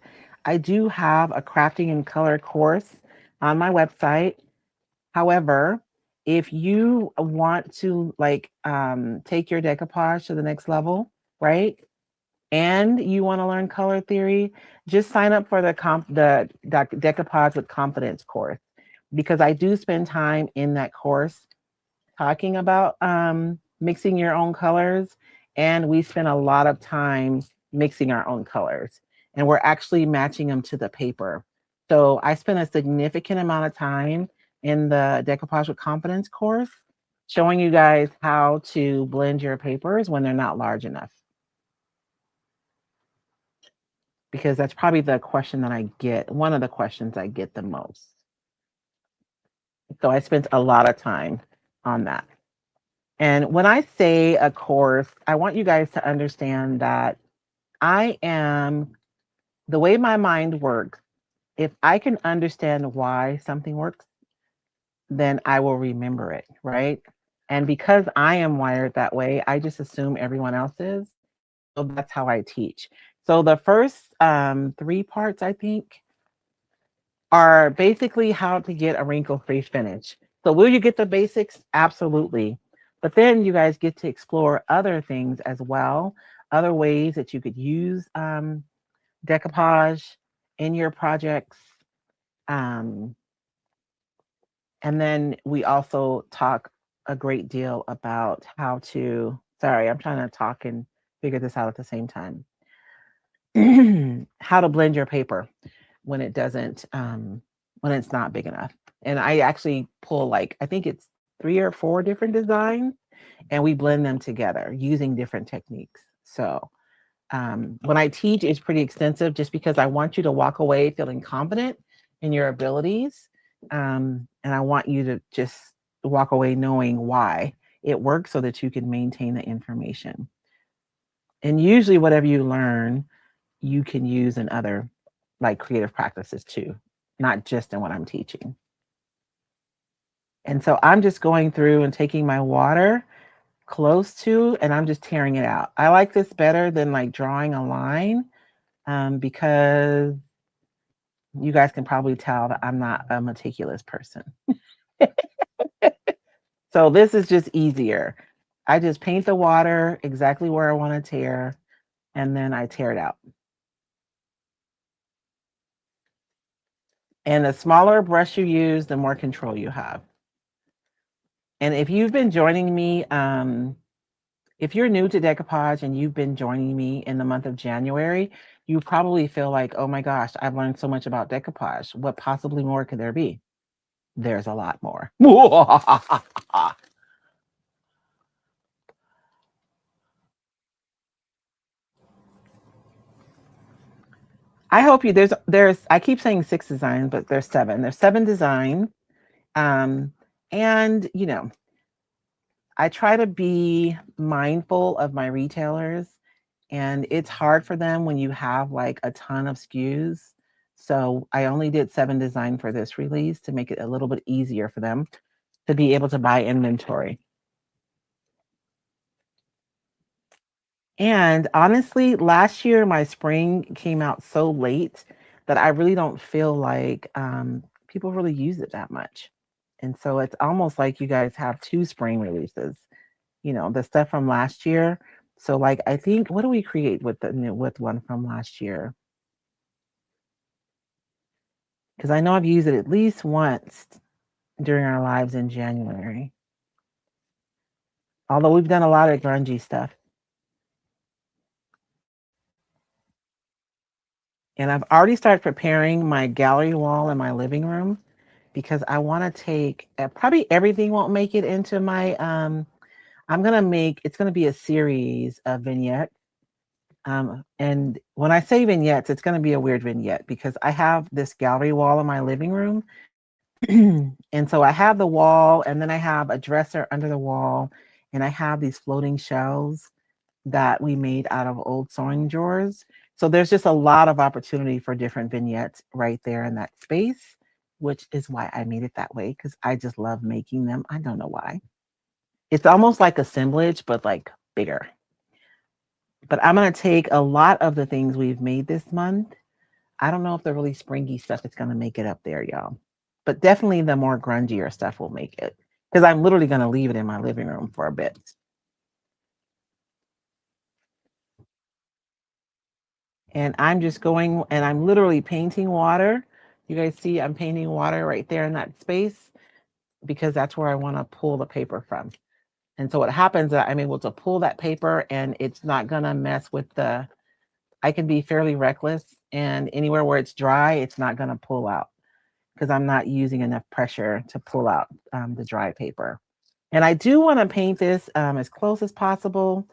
I do have a crafting and color course on my website. However, if you want to like take your decoupage to the next level, right? and you want to learn color theory, just sign up for the Decoupage with Confidence course, because I do spend time in that course talking about mixing your own colors, and we spend a lot of time mixing our own colors, and we're actually matching them to the paper. So I spend a significant amount of time in the Decoupage with Confidence course showing you guys how to blend your papers when they're not large enough. Because that's probably the question that I get, one of the questions I get the most. So I spent a lot of time on that. And when I say a course, I want you guys to understand that the way my mind works, if I can understand why something works, then I will remember it, right? And because I am wired that way, I just assume everyone else is. So that's how I teach. So the first 3 parts, I think, are basically how to get a wrinkle-free finish. So will you get the basics? Absolutely. But then you guys get to explore other things as well, other ways that you could use decoupage in your projects. And then we also talk a great deal about how to, sorry, I'm trying to talk and figure this out at the same time. How to blend your paper when it doesn't, when it's not big enough. And I actually pull, like, I think it's 3 or 4 different designs, and we blend them together using different techniques. So when I teach, it's pretty extensive just because I want you to walk away feeling confident in your abilities. And I want you to just walk away knowing why it works so that you can maintain the information. And usually, whatever you learn, you can use in other like creative practices too, not just in what I'm teaching. And so I'm just going through and taking my water close to, and I'm just tearing it out. I like this better than like drawing a line, because you guys can probably tell that I'm not a meticulous person. So this is just easier. I just paint the water exactly where I want to tear, and then I tear it out. And the smaller brush you use, the more control you have. And if you've been joining me, if you're new to decoupage and you've been joining me in the month of January, you probably feel like, oh my gosh, I've learned so much about decoupage. What possibly more could there be? There's a lot more. I hope you there's I keep saying 6 designs, but there's 7. There's 7 designs. And I try to be mindful of my retailers, and it's hard for them when you have like a ton of SKUs. So I only did 7 design for this release to make it a little bit easier for them to be able to buy inventory. And honestly, last year my spring came out so late that I really don't feel like people really use it that much. And so it's almost like you guys have 2 spring releases, the stuff from last year. So like I think, what do we create with with one from last year? Because I know I've used it at least once during our lives in January. Although we've done a lot of grungy stuff. And I've already started preparing my gallery wall in my living room because I want to take probably everything won't make it into my it's going to be a series of vignettes. And when I say vignettes, it's going to be a weird vignette because I have this gallery wall in my living room. And so I have the wall, and then I have a dresser under the wall, and I have these floating shelves that we made out of old sewing drawers. So there's just a lot of opportunity for different vignettes right there in that space, which is why I made it that way, because I just love making them. I don't know why. It's almost like assemblage, but like bigger. But I'm going to take a lot of the things we've made this month. I don't know if the really springy stuff is going to make it up there, y'all. But definitely the more grungier stuff will make it, because I'm literally going to leave it in my living room for a bit. And I'm just going and I'm literally painting water. You guys see I'm painting water right there in that space because that's where I want to pull the paper from. And so what happens is that I'm able to pull that paper and it's not going to mess with the, I can be fairly reckless and anywhere where it's dry, it's not going to pull out because I'm not using enough pressure to pull out the dry paper. And I do want to paint this as close as possible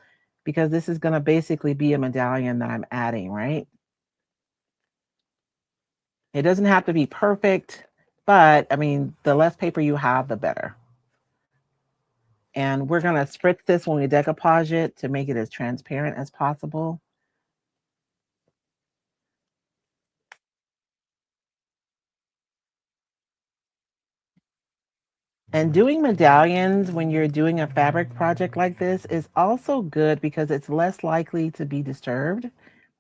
because this is going to basically be a medallion that I'm adding, right? It doesn't have to be perfect, but I mean, the less paper you have, the better. And we're going to spritz this when we decoupage it to make it as transparent as possible. And doing medallions when you're doing a fabric project like this is also good because it's less likely to be disturbed.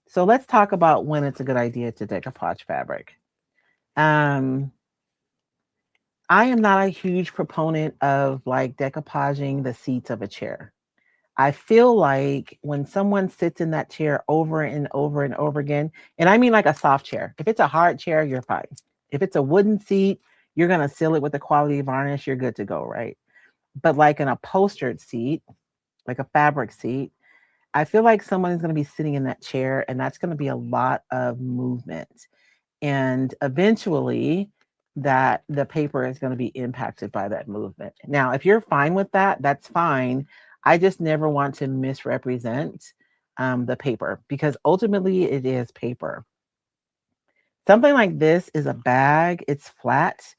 So let's talk about when it's a good idea to decoupage fabric. Um, I am not a huge proponent of like decoupaging the seats of a chair. I feel like when someone sits in that chair over and over and over again, and I mean like a soft chair, if it's a hard chair, you're fine. If it's a wooden seat, you're going to seal it with a quality varnish, you're good to go, right? But like an upholstered seat, like a fabric seat, I feel like someone is going to be sitting in that chair and that's going to be a lot of movement. And eventually that the paper is going to be impacted by that movement. Now, if you're fine with that, that's fine. I just never want to misrepresent the paper because ultimately it is paper. Something like this is a bag, it's flat,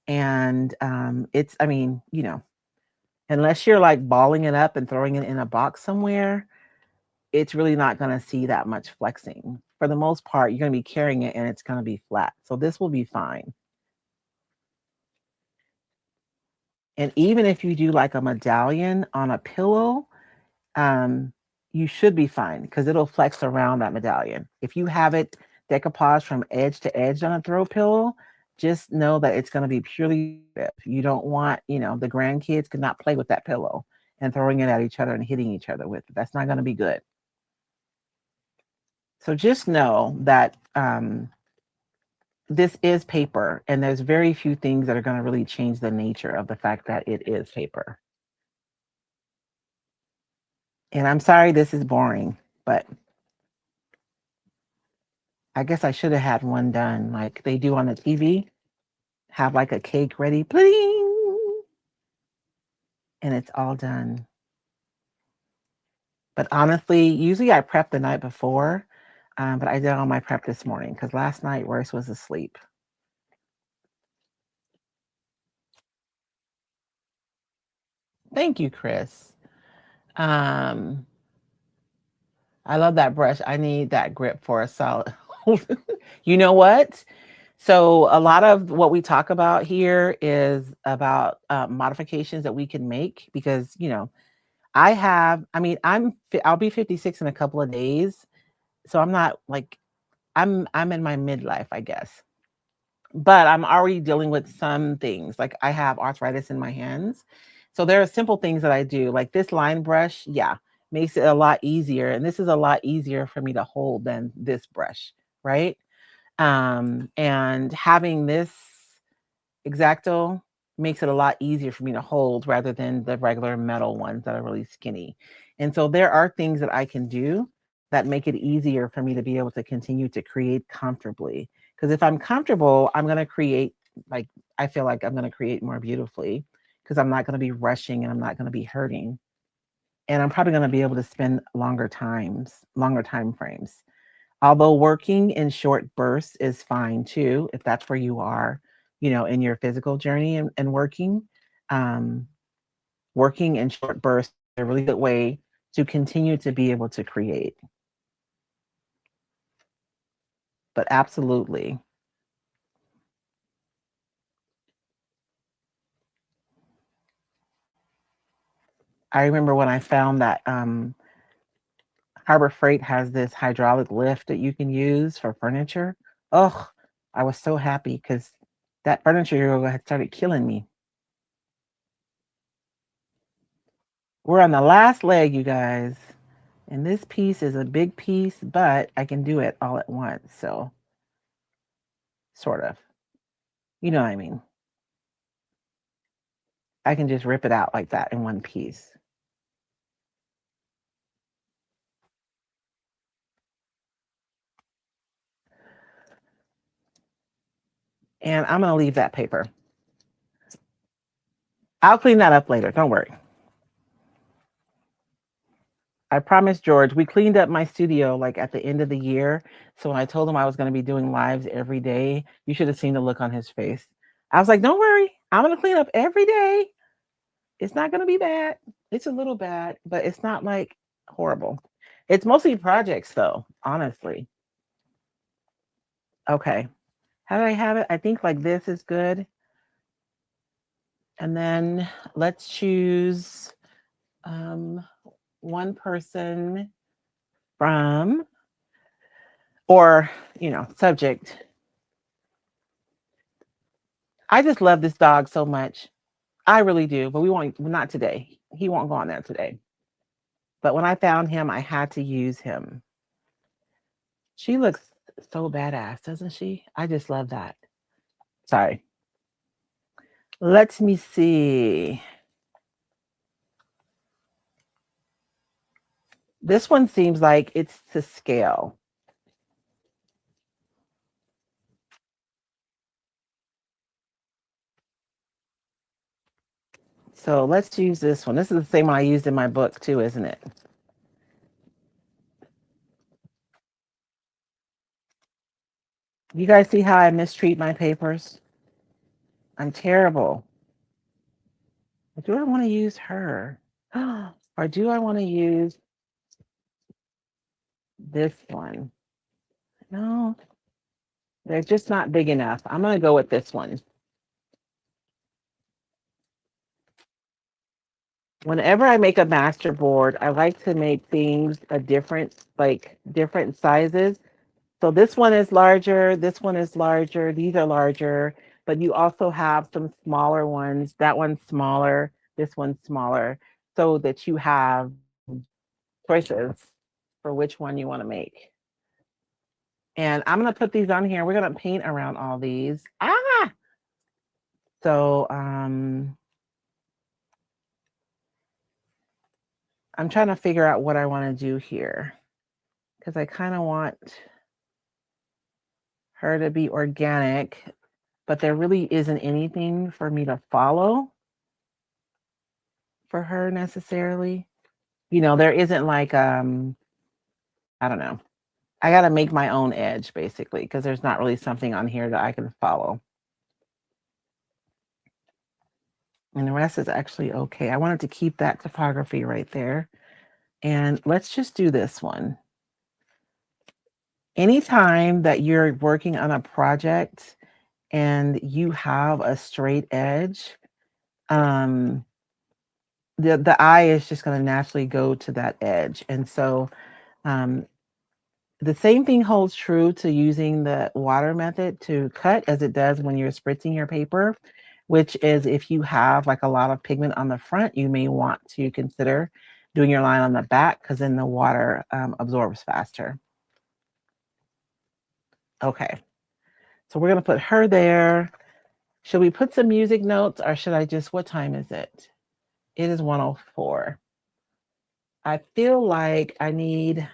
and it's, I mean, you know, unless you're like balling it up and throwing it in a box somewhere, it's really not going to see that much flexing. For the most part, you're going to be carrying it and it's going to be flat. So this will be fine. And even if you do like a medallion on a pillow, um, you should be fine because it'll flex around that medallion. If you have it decoupaged from edge to edge on a throw pillow, just know that it's going to be purely if you don't want, you know, the grandkids could not play with that pillow and throwing it at each other and hitting each other with it. That's not going to be good. So just know that this is paper, and there's very few things that are going to really change the nature of the fact that it is paper. And I'm sorry this is boring, but I guess I should have had one done like they do on the TV. Have like a cake ready, bling, and it's all done. But honestly, usually I prep the night before, but I did all my prep this morning because last night Royce was asleep. Thank you, Chris. Um, I love that brush. I need that grip for a solid. You know what? So a lot of what we talk about here is about modifications that we can make because you know I have. I mean, I'll be 56 in a couple of days, so I'm not like I'm in my midlife, I guess. But I'm already dealing with some things. Like I have arthritis in my hands. So there are simple things that I do. Like this line brush, yeah, makes it a lot easier. And this is a lot easier for me to hold than this brush, right? And having this Exacto makes it a lot easier for me to hold rather than the regular metal ones that are really skinny. And so there are things that I can do that make it easier for me to be able to continue to create comfortably. Because if I'm comfortable, I'm going to create, like, I feel like I'm going to create more beautifully because I'm not going to be rushing and I'm not going to be hurting. And I'm probably going to be able to spend longer time frames. Although working in short bursts is fine too, if that's where you are, you know, in your physical journey and working. Um, Working in short bursts is a really good way to continue to be able to create. But absolutely. I remember when I found that Harbor Freight has this hydraulic lift that you can use for furniture. Oh, I was so happy because that furniture had started killing me. We're on the last leg, you guys. And this piece is a big piece, but I can do it all at once. So, sort of. You know what I mean? I can just rip it out like that in one piece. And I'm going to leave that paper. I'll clean that up later. Don't worry. I promised George, we cleaned up my studio like at the end of the year. So when I told him I was going to be doing lives every day, you should have seen the look on his face. I was like, don't worry, I'm going to clean up every day. It's not going to be bad. It's a little bad, but it's not like horrible. It's mostly projects though, honestly. Okay. How do I have it? I think like this is good. And then let's choose um, one person from, or, subject. I just love this dog so much. I really do, but we won't, not today. He won't go on there today. But when I found him, I had to use him. She looks so badass, doesn't she? I just love that. Sorry. Let me see. This one seems like it's to scale. So let's use this one. This is the same one I used in my book too, isn't it? You guys see how I mistreat my papers? I'm terrible. Do I want to use her? Or do I want to use this one? No, they're just not big enough. I'm going to go with this one. Whenever I make a master board, I like to make things different sizes. So this one is larger, this one is larger, these are larger, but you also have some smaller ones. That one's smaller, this one's smaller, so that you have choices for which one you want to make. And I'm going to put these on here. We're going to paint around all these. So I'm trying to figure out what I want to do here because I kind of want her to be organic, but there really isn't anything for me to follow for her necessarily. There isn't like I don't know. I got to make my own edge basically because there's not really something on here that I can follow. And the rest is actually okay. I wanted to keep that topography right there. And let's just do this one. Anytime that you're working on a project and you have a straight edge, um, the eye is just going to naturally go to that edge. And so um, the same thing holds true to using the water method to cut as it does when you're spritzing your paper, which is if you have like a lot of pigment on the front, you may want to consider doing your line on the back because then the water absorbs faster. Okay, so we're going to put her there. Should we put some music notes or should I just, what time is it? It is 1:04. I feel like I need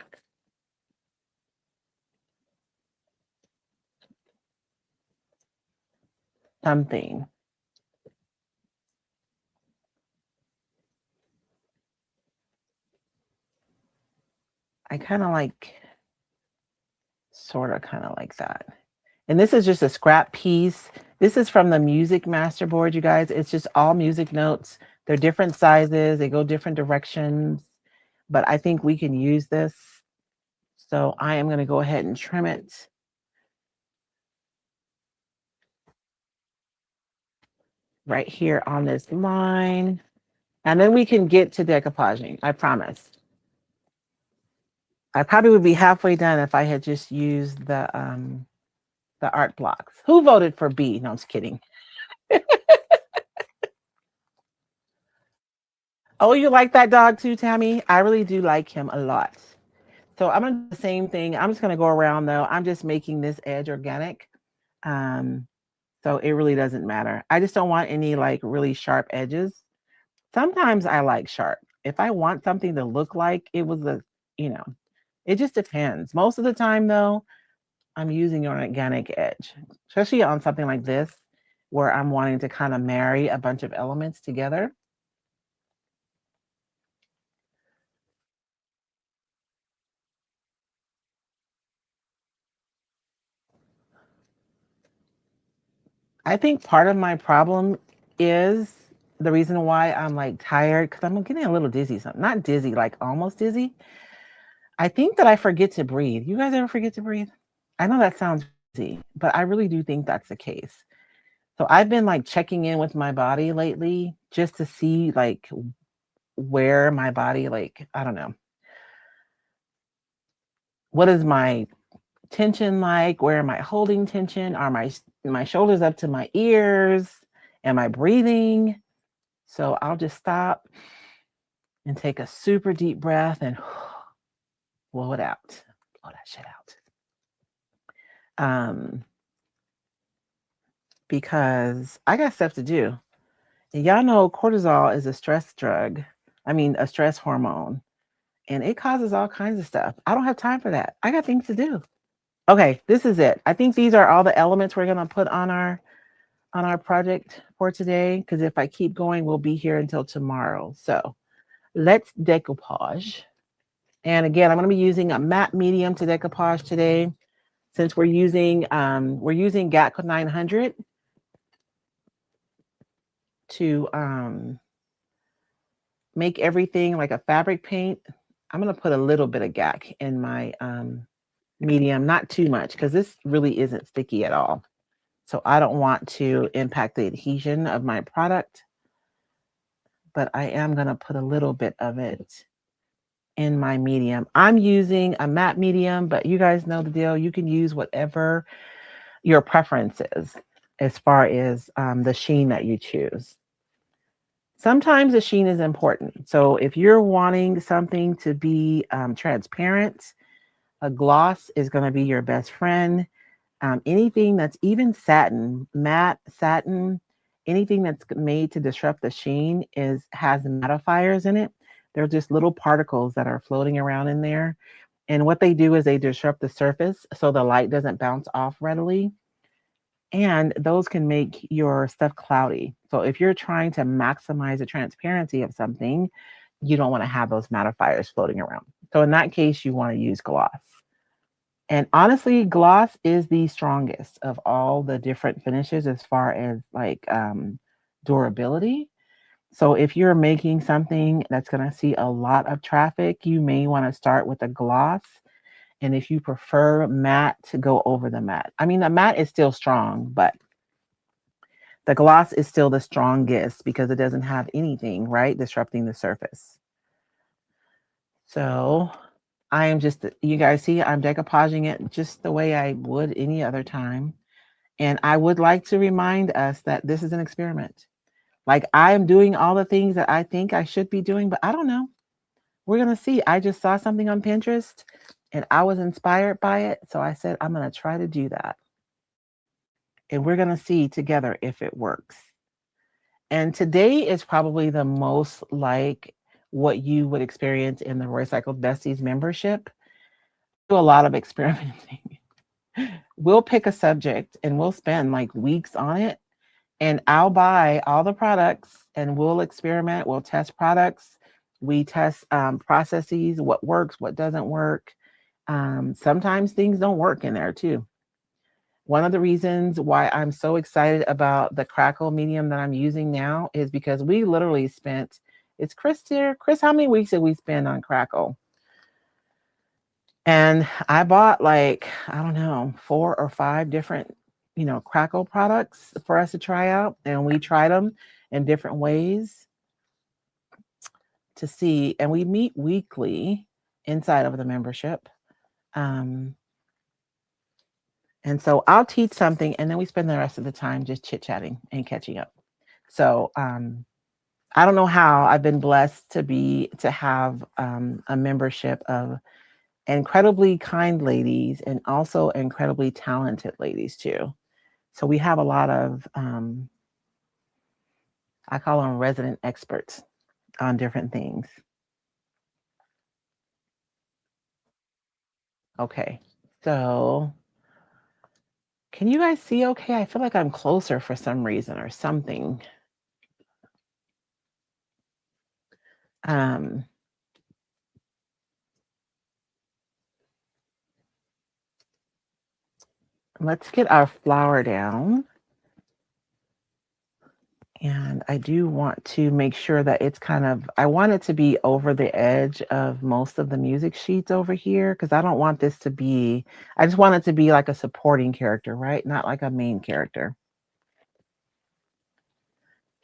something. I kind of like, sort of kind of like that. And this is just a scrap piece. This is from the music master board, you guys. It's just all music notes. They're different sizes. They go different directions. But I think we can use this. So I am going to go ahead and trim it right here on this line. And then we can get to decoupaging. I promise. I probably would be halfway done if I had just used the art blocks. Who voted for B? No, I'm just kidding. Oh, you like that dog too, Tammy? I really do like him a lot. So I'm gonna do the same thing. I'm just gonna go around though. I'm just making this edge organic. Um, so it really doesn't matter. I just don't want any like really sharp edges. Sometimes I like sharp. If I want something to look like it was a, you know, it just depends. Most of the time though, I'm using an organic edge, especially on something like this, where I'm wanting to kind of marry a bunch of elements together. I think part of my problem is the reason why I'm like tired because I'm getting a little dizzy. So not dizzy, like almost dizzy. I think that I forget to breathe. You guys ever forget to breathe? I know that sounds easy, but I really do think that's the case. So I've been like checking in with my body lately just to see like where my body, like, I don't know, what is my tension like? Where am I holding tension? Are my shoulders up to my ears? Am I breathing? So I'll just stop and take a super deep breath and blow it out. Blow that shit out. Um, because I got stuff to do. And y'all know cortisol is a stress drug. I mean, a stress hormone, and it causes all kinds of stuff. I don't have time for that. I got things to do. Okay, this is it. I think these are all the elements we're gonna put on our project for today. Because if I keep going, we'll be here until tomorrow. So let's decoupage. And again, I'm going to be using a matte medium to decoupage today, since we're using GAC 900 to make everything like a fabric paint. I'm going to put a little bit of GAC in my medium, not too much, because this really isn't sticky at all. So I don't want to impact the adhesion of my product, but I am going to put a little bit of it in my medium. I'm using a matte medium, but you guys know the deal. You can use whatever your preference is as far as the sheen that you choose. Sometimes the sheen is important. So if you're wanting something to be transparent, a gloss is going to be your best friend. Anything that's even satin, matte satin, anything that's made to disrupt the sheen has mattifiers in it. They're just little particles that are floating around in there. And what they do is they disrupt the surface so the light doesn't bounce off readily. And those can make your stuff cloudy. So if you're trying to maximize the transparency of something, you don't want to have those mattifiers floating around. So in that case, you want to use gloss. And honestly, gloss is the strongest of all the different finishes as far as like durability. So if you're making something that's going to see a lot of traffic, you may want to start with a gloss. And if you prefer matte, to go over the matte. I mean, the matte is still strong, but the gloss is still the strongest because it doesn't have anything, right, disrupting the surface. So I am just, you guys see, I'm decoupaging it just the way I would any other time. And I would like to remind us that this is an experiment. Like I'm doing all the things that I think I should be doing, but I don't know. We're going to see. I just saw something on Pinterest and I was inspired by it. So I said, I'm going to try to do that. And we're going to see together if it works. And today is probably the most like what you would experience in the Royce Besties membership. Do a lot of experimenting. We'll pick a subject and we'll spend like weeks on it. And I'll buy all the products and we'll experiment. We'll test products. We test processes, what works, what doesn't work. Sometimes things don't work in there too. One of the reasons why I'm so excited about the crackle medium that I'm using now is because we literally spent, it's Chris here. Chris, how many weeks did we spend on crackle? And I bought like, I don't know, 4 or 5 different, crackle products for us to try out. And we tried them in different ways to see. And we meet weekly inside of the membership. Um, and so I'll teach something and then we spend the rest of the time just chit chatting and catching up. So I don't know how I've been blessed to have a membership of incredibly kind ladies and also incredibly talented ladies too. So we have a lot of I call them resident experts on different things. Okay. So can you guys see okay? I feel like I'm closer for some reason or something. Um, let's get our flour down. And I do want to make sure that it's kind of, I want it to be over the edge of most of the music sheets over here because I don't want this to be, I just want it to be like a supporting character, right? Not like a main character.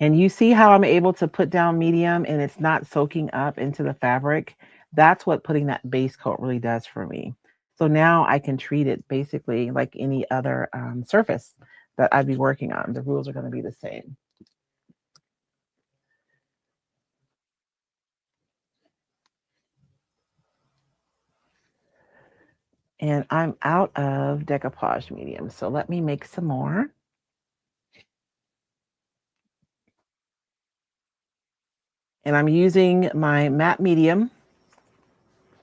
And you see how I'm able to put down medium and it's not soaking up into the fabric? That's what putting that base coat really does for me. So now I can treat it basically like any other surface that I'd be working on. The rules are going to be the same. And I'm out of decoupage medium. So let me make some more. And I'm using my matte medium.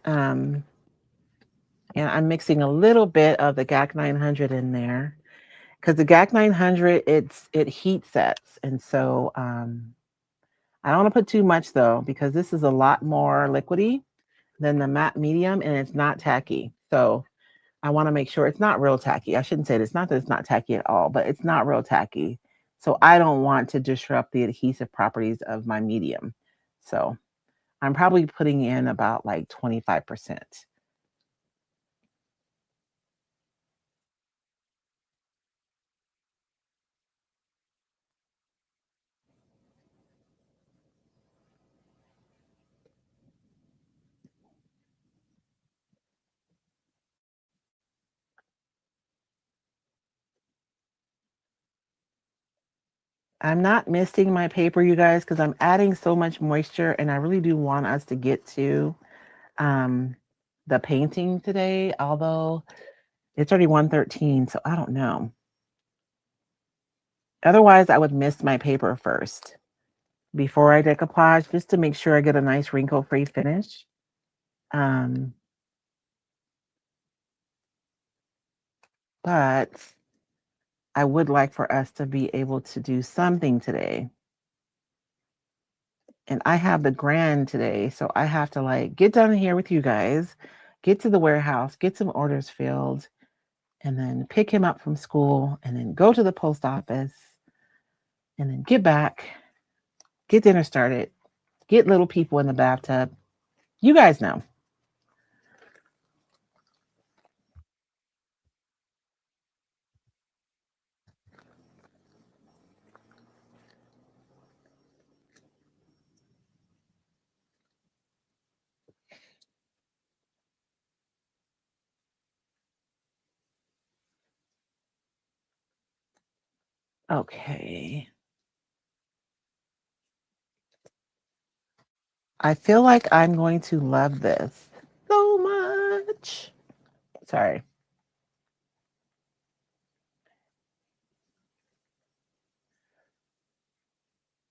Um, and I'm mixing a little bit of the GAC 900 in there because the GAC 900 it heat sets, and so I don't want to put too much though because this is a lot more liquidy than the matte medium, and it's not tacky. So I want to make sure it's not real tacky. I shouldn't say it. It's not that it's not tacky at all, but it's not real tacky. So I don't want to disrupt the adhesive properties of my medium. So I'm probably putting in about like 25%. I'm not misting my paper, you guys, because I'm adding so much moisture and I really do want us to get to um, the painting today, although it's already 1:13, so I don't know. Otherwise, I would mist my paper first before I decoupage just to make sure I get a nice wrinkle-free finish. Um, but I would like for us to be able to do something today. And I have the grand today, so I have to like get down here with you guys, get to the warehouse, get some orders filled, and then pick him up from school, and then go to the post office, and then get back, get dinner started, get little people in the bathtub. You guys know. Okay. I feel like I'm going to love this so much. Sorry.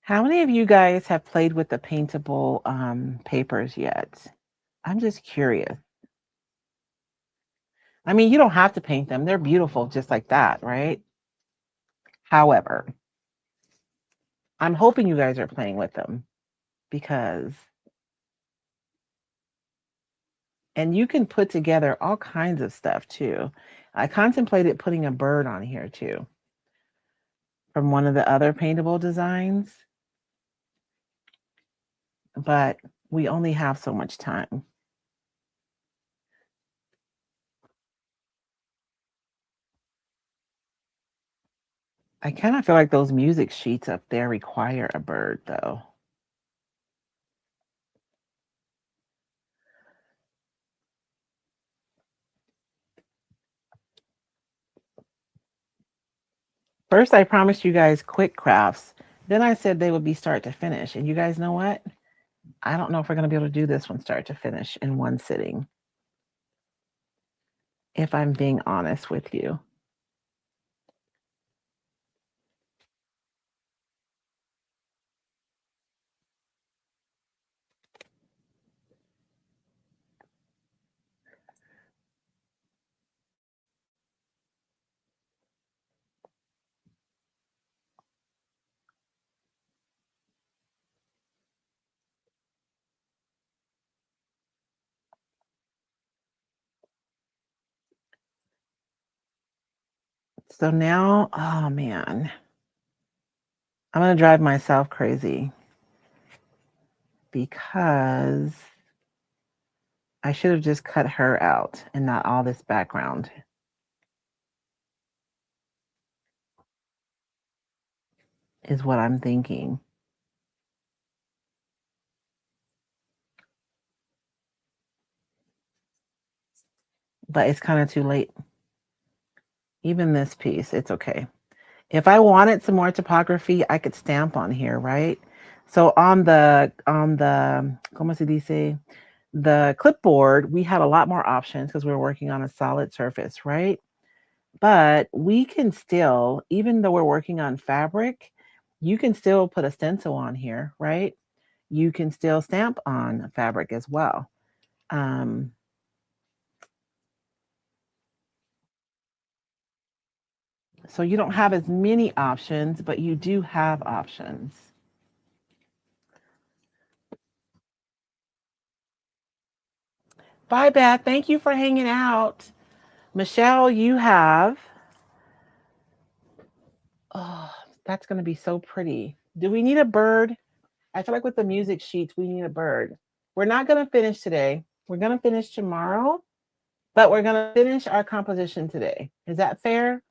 How many of you guys have played with the paintable papers yet? I'm just curious. I mean, you don't have to paint them. They're beautiful just like that, right? However, I'm hoping you guys are playing with them because, and you can put together all kinds of stuff too. I contemplated putting a bird on here too from one of the other paintable designs, but we only have so much time. I kind of feel like those music sheets up there require a bird though. First, I promised you guys quick crafts. Then I said they would be start to finish. And you guys know what? I don't know if we're going to be able to do this one start to finish in one sitting, if I'm being honest with you. So now, oh man, I'm going to drive myself crazy because I should have just cut her out and not all this background, is what I'm thinking. But it's kind of too late. Even this piece, it's okay. If I wanted some more typography, I could stamp on here, right? So on the como se dice, the clipboard, we had a lot more options because we were working on a solid surface, right? But we can still, even though we're working on fabric, you can still put a stencil on here, right? You can still stamp on fabric as well. Um, so you don't have as many options, but you do have options. Bye, Beth. Thank you for hanging out. Michelle, you have. Oh, that's going to be so pretty. Do we need a bird? I feel like with the music sheets, we need a bird. We're not going to finish today. We're going to finish tomorrow, but we're going to finish our composition today. Is that fair?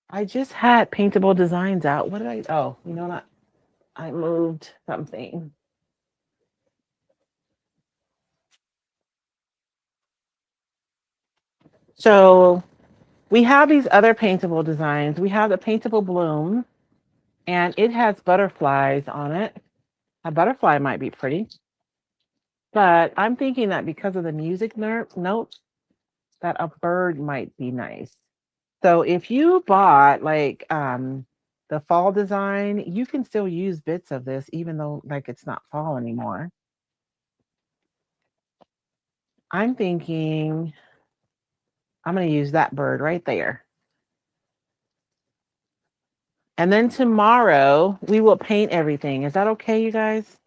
I just had paintable designs out. What did I? Oh, you know what? I moved something. So we have these other paintable designs. We have the paintable bloom, and it has butterflies on it. A butterfly might be pretty, but I'm thinking that because of the music notes, that a bird might be nice. So if you bought like the fall design, you can still use bits of this even though like it's not fall anymore. I'm thinking I'm going to use that bird right there. And then tomorrow we will paint everything. Is that okay, you guys?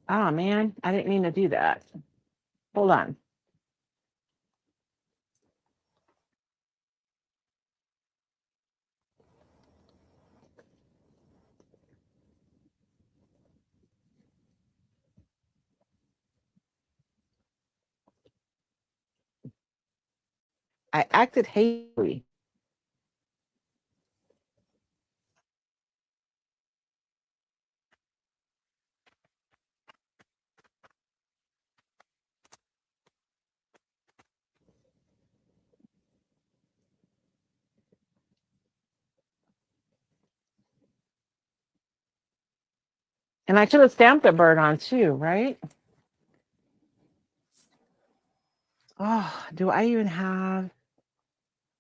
Oh man, I didn't mean to do that. Hold on. I acted hastily. And I should have stamped the bird on too, right? Oh, do I even have?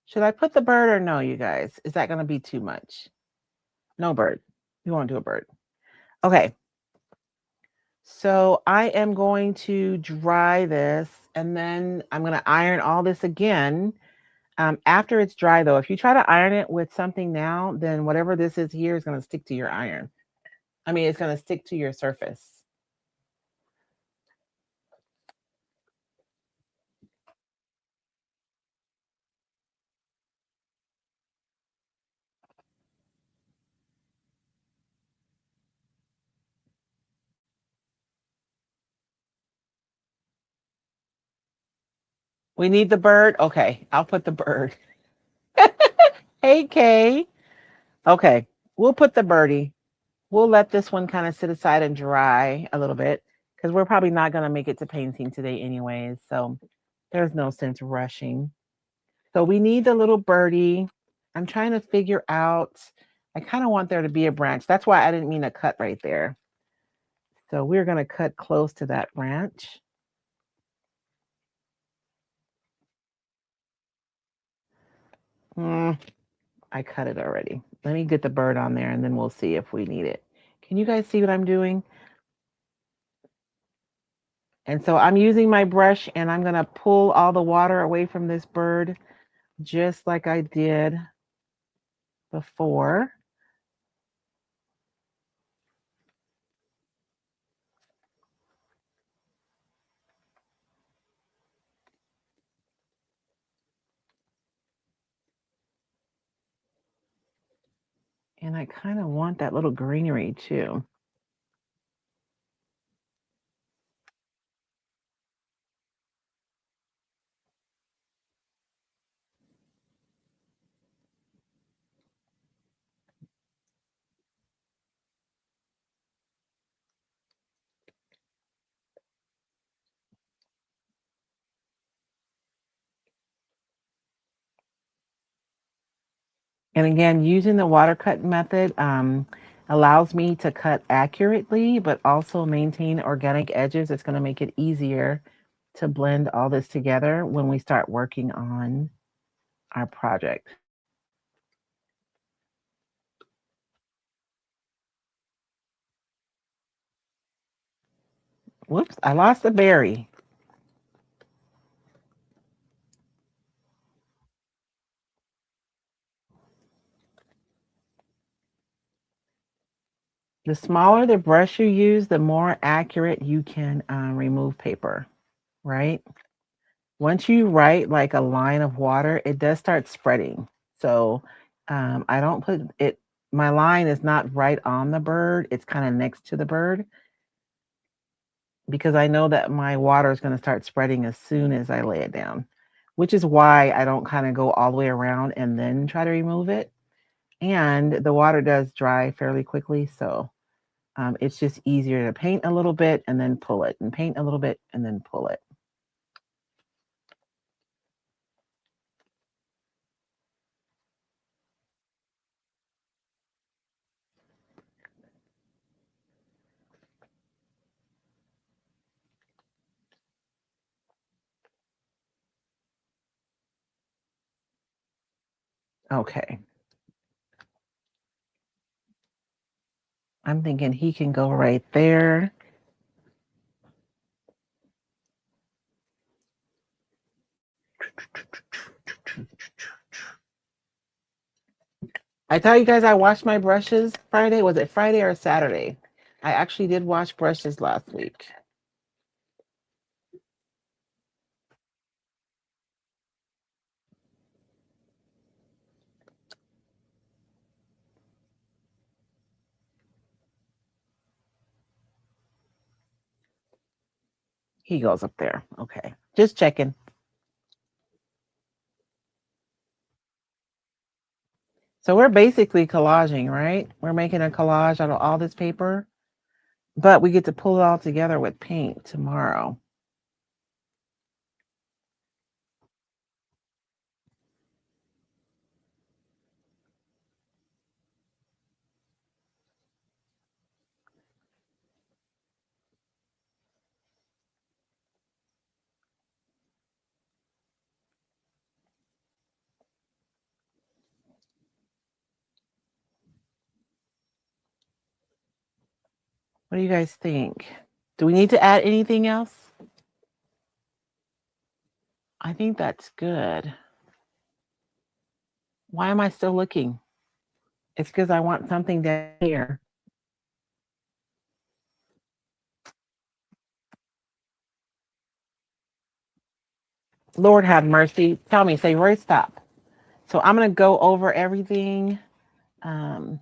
Should I put the bird or no, you guys? Is that going to be too much? No bird. You won't do a bird. Okay. So I am going to dry this and then I'm going to iron all this again. After it's dry, though, if you try to iron it with something now, then whatever this is here is going to stick to your iron. I mean, it's going to stick to your surface. We need the bird. Okay, I'll put the bird. Hey, Kay. Okay. we'll put the birdie. We'll let this one kind of sit aside and dry a little bit because we're probably not going to make it to painting today anyways. So there's no sense rushing. So we need the little birdie. I'm trying to figure out, I kind of want there to be a branch. That's why I didn't mean to cut right there. So we're going to cut close to that branch. I cut it already. Let me get the bird on there and then we'll see if we need it. Can you guys see what I'm doing? And so I'm using my brush and I'm going to pull all the water away from this bird just like I did before. And I kind of want that little greenery too. And again, using the water cut method allows me to cut accurately, but also maintain organic edges. It's going to make it easier to blend all this together when we start working on our project. Whoops, I lost the berry. The smaller the brush you use, the more accurate you can remove paper, right? Once you write like a line of water, it does start spreading. So I don't put it, my line is not right on the bird, it's kind of next to the bird because I know that my water is going to start spreading as soon as I lay it down, which is why I don't kind of go all the way around and then try to remove it. And the water does dry fairly quickly. So it's just easier to paint a little bit and then pull it and paint a little bit and then pull it. Okay. I'm thinking he can go right there. I tell you guys I washed my brushes Friday. Was it Friday or Saturday? I actually did wash brushes last week. He goes up there. Okay. Just checking. So we're basically collaging, right? We're making a collage out of all this paper, but we get to pull it all together with paint tomorrow. What do you guys think? Do we need to add anything else? I think that's good. Why am I still looking? It's because I want something down here. Lord have mercy. Tell me, say, Roy, stop. So I'm going to go over everything. Um,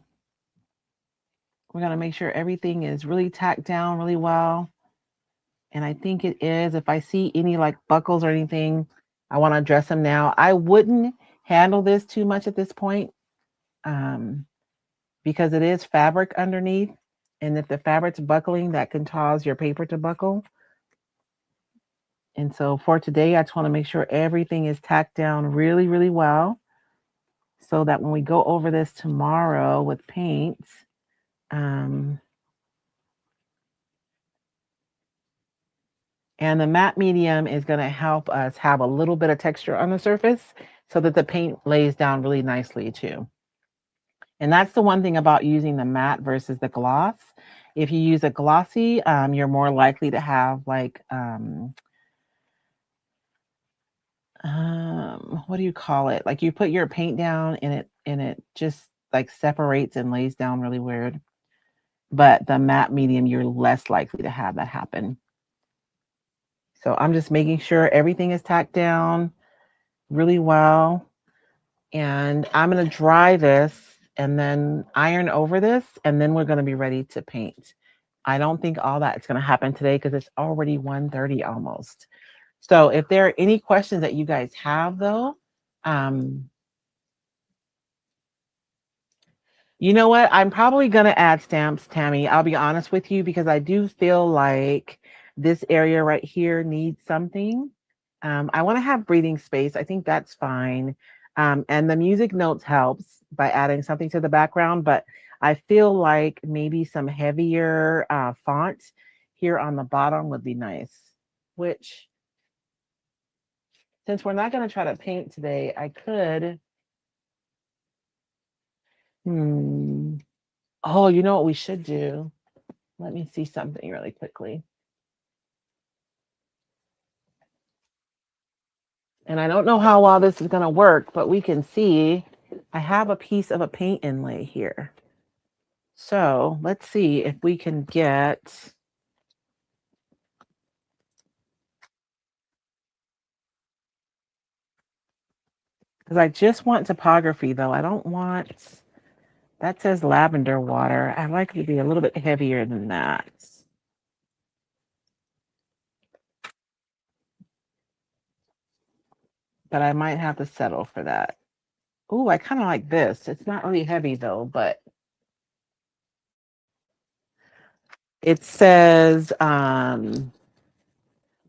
we're going to make sure everything is really tacked down really well. And I think it is. If I see any like buckles or anything, I want to address them now. I wouldn't handle this too much at this point. Um, because it is fabric underneath. And if the fabric's buckling, that can cause your paper to buckle. And so for today, I just want to make sure everything is tacked down really, really well so that when we go over this tomorrow with paints, um, and the matte medium is going to help us have a little bit of texture on the surface so that the paint lays down really nicely too. And that's the one thing about using the matte versus the gloss. If you use a glossy, you're more likely to have like, what do you call it? Like you put your paint down and it just like separates and lays down really weird. But the matte medium, you're less likely to have that happen. So I'm just making sure everything is tacked down really well. And I'm going to dry this and then iron over this, and then we're going to be ready to paint. I don't think all that's going to happen today because it's already 1:30 almost. So if there are any questions that you guys have though, you know what? I'm probably going to add stamps, Tammy. I'll be honest with you because I do feel like this area right here needs something. I want to have breathing space. I think that's fine. And the music notes helps by adding something to the background, but I feel like maybe some heavier font here on the bottom would be nice, which since we're not going to try to paint today, I could. Hmm. Oh, you know what we should do? Let me see something really quickly. And I don't know how well this is going to work, but we can see I have a piece of a paint inlay here. So let's see if we can get, because I just want topography though. I don't want, that says lavender water. I'd like it to be a little bit heavier than that. But I might have to settle for that. Ooh, I kind of like this. It's not really heavy though, but it says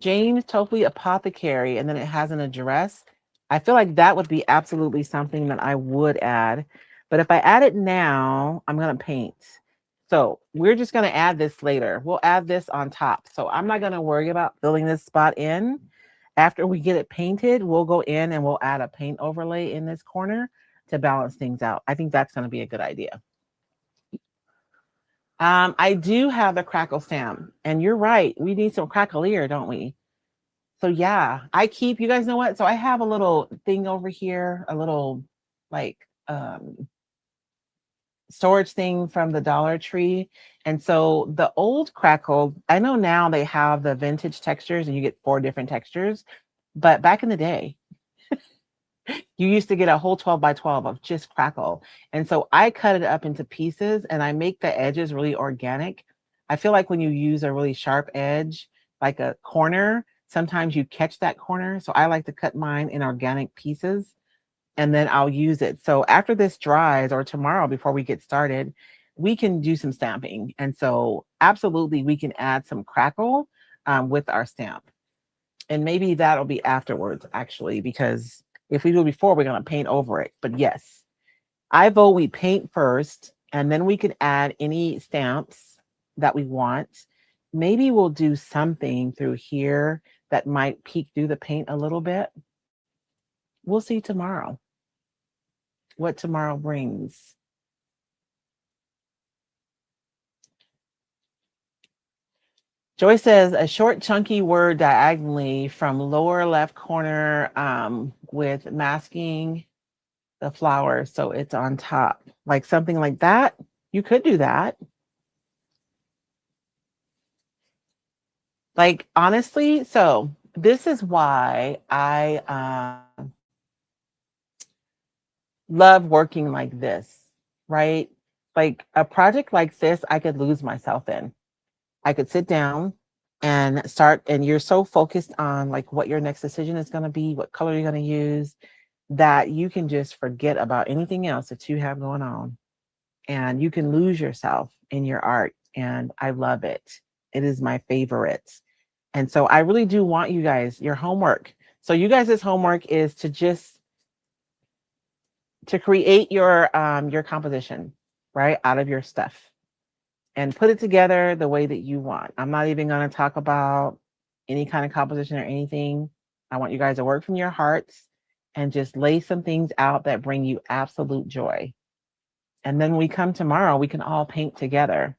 James Topley Apothecary, and then it has an address. I feel like that would be absolutely something that I would add. But if I add it now, I'm going to paint. So we're just going to add this later. We'll add this on top. So I'm not going to worry about filling this spot in. After we get it painted, we'll go in and we'll add a paint overlay in this corner to balance things out. I think that's going to be a good idea. I do have the crackle stamp, and you're right. We need some crackle don't we? So yeah, I keep, you guys know what? So I have a little thing over here, a little like storage thing from the Dollar Tree. And so the old crackle, I know now they have the vintage textures and you get 4 different textures, but back in the day, you used to get a whole 12 by 12 of just crackle. And so I cut it up into pieces and I make the edges really organic. I feel like when you use a really sharp edge, like a corner, sometimes you catch that corner. So I like to cut mine in organic pieces and then I'll use it. So after this dries or tomorrow before we get started, we can do some stamping. And so absolutely we can add some crackle with our stamp. And maybe that'll be afterwards actually, because if we do it before, we're going to paint over it. But yes, I vote we paint first and then we can add any stamps that we want. Maybe we'll do something through here that might peek through the paint a little bit. We'll see tomorrow what tomorrow brings. Joy says a short, chunky word diagonally from lower left corner with masking the flower so it's on top, like something like that. You could do that. Like honestly, so this is why I love working like this, right? Like a project like this, I could lose myself in. I could sit down and start, and you're so focused on like what your next decision is going to be, what color you're going to use, that you can just forget about anything else that you have going on. and you can lose yourself in your art. And I love it. It is my favorite. And so I really do want you guys, your homework. So you guys' homework is to just to create your composition, right? Out of your stuff and put it together the way that you want. I'm not even going to talk about any kind of composition or anything. I want you guys to work from your hearts and just lay some things out that bring you absolute joy. And then when we come tomorrow, we can all paint together.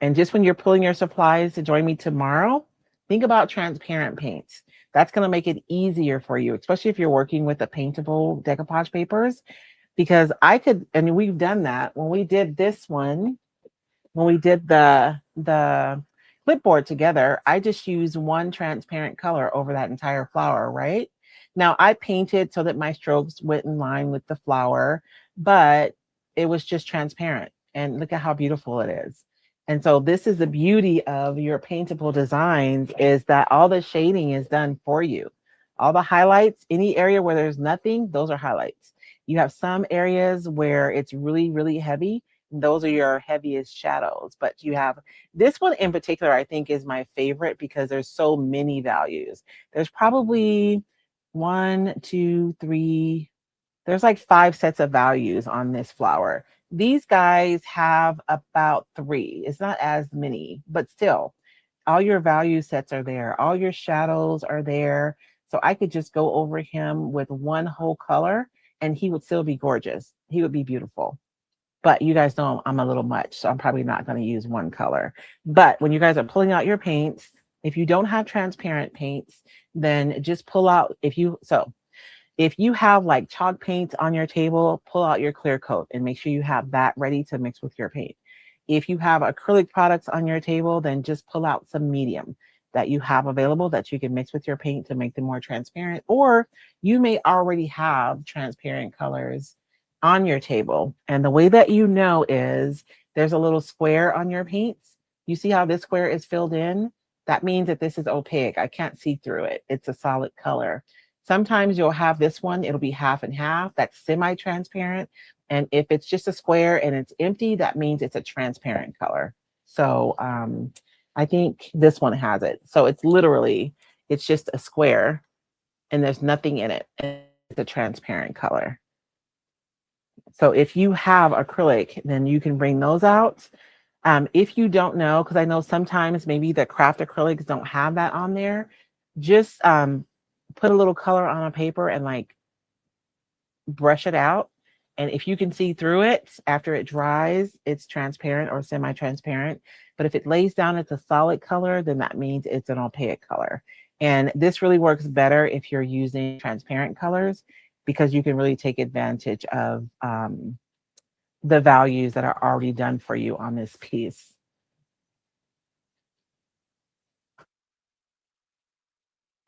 And just when you're pulling your supplies to join me tomorrow, think about transparent paints. That's going to make it easier for you, especially if you're working with the paintable decoupage papers. Because I could, and we've done that when we did this one, when we did the clipboard together, I just used one transparent color over that entire flower, right? Now I painted so that my strokes went in line with the flower, but it was just transparent. And look at how beautiful it is. And so this is the beauty of your paintable designs is that all the shading is done for you. All the highlights, any area where there's nothing, those are highlights. You have some areas where it's really, really heavy. Those are your heaviest shadows. But you have this one in particular, I think is my favorite because there's so many values. There's probably one, two, three, there's like 5 sets of values on this flower. These guys have about 3. It's not as many, but still, all your value sets are there. All your shadows are there. So I could just go over him with one whole color and he would still be gorgeous. He would be beautiful. But you guys know I'm a little much, so I'm probably not going to use one color. But when you guys are pulling out your paints, if you don't have transparent paints, then just pull out if you have like chalk paint on your table, pull out your clear coat and make sure you have that ready to mix with your paint. If you have acrylic products on your table, then just pull out some medium that you have available that you can mix with your paint to make them more transparent. Or you may already have transparent colors on your table. And the way that you know is there's a little square on your paints. You see how this square is filled in? That means that this is opaque. I can't see through it. It's a solid color. Sometimes you'll have this one, it'll be half and half. That's semi-transparent. And if it's just a square and it's empty, that means it's a transparent color. So I think this one has it. So it's just a square and there's nothing in it. It's a transparent color. So if you have acrylic, then you can bring those out. If you don't know, because I know sometimes maybe the craft acrylics don't have that on there, just put a little color on a paper and like brush it out. And if you can see through it after it dries, it's transparent or semi-transparent. But if it lays down, it's a solid color, then that means it's an opaque color. And this really works better if you're using transparent colors because you can really take advantage of the values that are already done for you on this piece.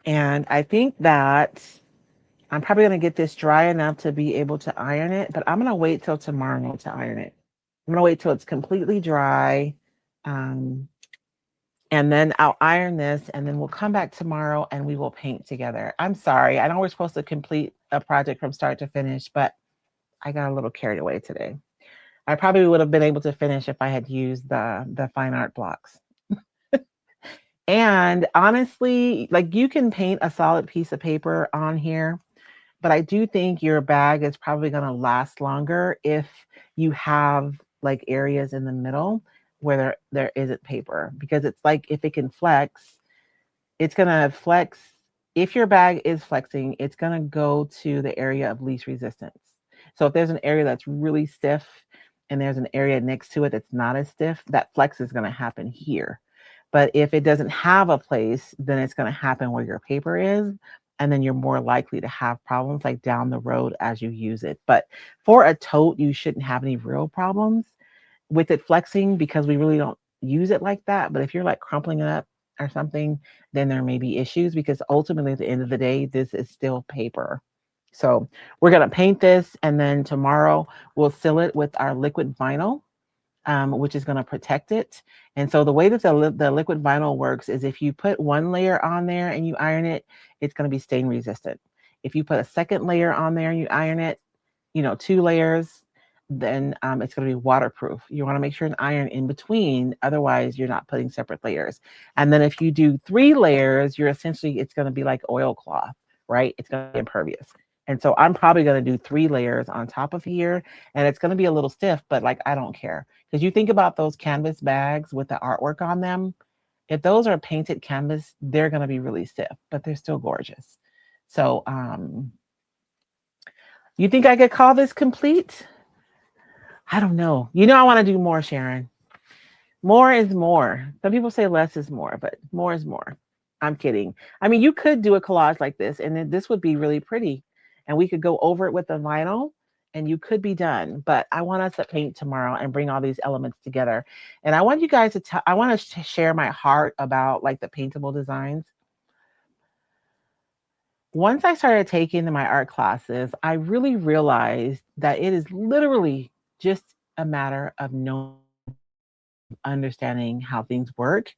And I think that I'm probably going to get this dry enough to be able to iron it, but I'm going to wait till tomorrow to iron it. I'm going to wait till it's completely dry. Um, and then I'll iron this and then we'll come back tomorrow and we will paint together. I'm sorry. I know we're supposed to complete a project from start to finish, but I got a little carried away today. I probably would have been able to finish if I had used the fine art blocks. And honestly, like you can paint a solid piece of paper on here, but I do think your bag is probably going to last longer if you have like areas in the middle where there isn't paper, because it's like if it can flex, it's going to flex. If your bag is flexing, it's going to go to the area of least resistance. So if there's an area that's really stiff and there's an area next to it that's not as stiff, that flex is going to happen here. But if it doesn't have a place, then it's going to happen where your paper is. And then you're more likely to have problems like down the road as you use it. But for a tote, you shouldn't have any real problems with it flexing because we really don't use it like that. But if you're like crumpling it up or something, then there may be issues because ultimately at the end of the day, this is still paper. So we're going to paint this and then tomorrow we'll seal it with our liquid vinyl, which is going to protect it. And so the way that the liquid vinyl works is if you put one layer on there and you iron it, it's going to be stain resistant. If you put a second layer on there and you iron it, 2 layers, then it's going to be waterproof. You want to make sure an iron in between, otherwise you're not putting separate layers. And then if you do 3 layers, you're essentially, it's going to be like oilcloth, right? It's going to be impervious. And so I'm probably going to do 3 layers on top of here, and it's going to be a little stiff, but like, I don't care. Because you think about those canvas bags with the artwork on them, if those are painted canvas, they're going to be really stiff, but they're still gorgeous. So you think I could call this complete? I don't know. You know, I want to do more, Sharon. More is more. Some people say less is more, but more is more. I'm kidding. I mean, you could do a collage like this, and then this would be really pretty. And we could go over it with the vinyl, and you could be done. But I want us to paint tomorrow and bring all these elements together. And I want you guys to I want to share my heart about like the paintable designs. Once I started taking my art classes, I really realized that it is literally just a matter of knowing, understanding how things work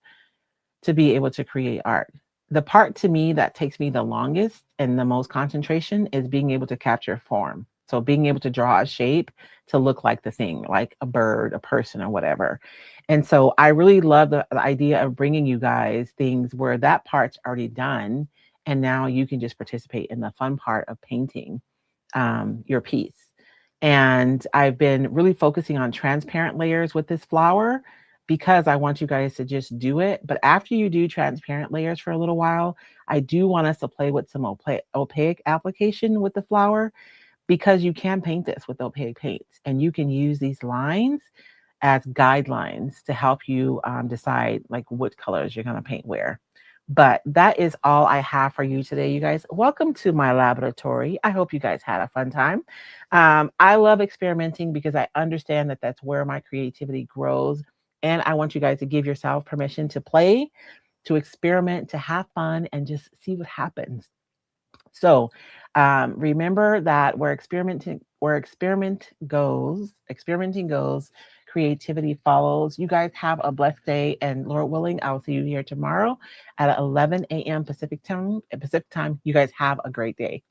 to be able to create art. The part to me that takes me the longest and the most concentration is being able to capture form. So being able to draw a shape to look like the thing, like a bird, a person, or whatever. And so I really love the idea of bringing you guys things where that part's already done. And now you can just participate in the fun part of painting your piece. And I've been really focusing on transparent layers with this flower because I want you guys to just do it. But after you do transparent layers for a little while, I do want us to play with some opaque application with the flower, because you can paint this with opaque paints, and you can use these lines as guidelines to help you decide like what colors you're going to paint where. But that is all I have for you today, you guys. Welcome to my laboratory. I hope you guys had a fun time. I love experimenting because I understand that that's where my creativity grows. And I want you guys to give yourself permission to play, to experiment, to have fun, and just see what happens. So remember that where experimenting goes, creativity follows. You guys have a blessed day, and Lord willing, I will see you here tomorrow at 11 a.m. Pacific time. You guys have a great day.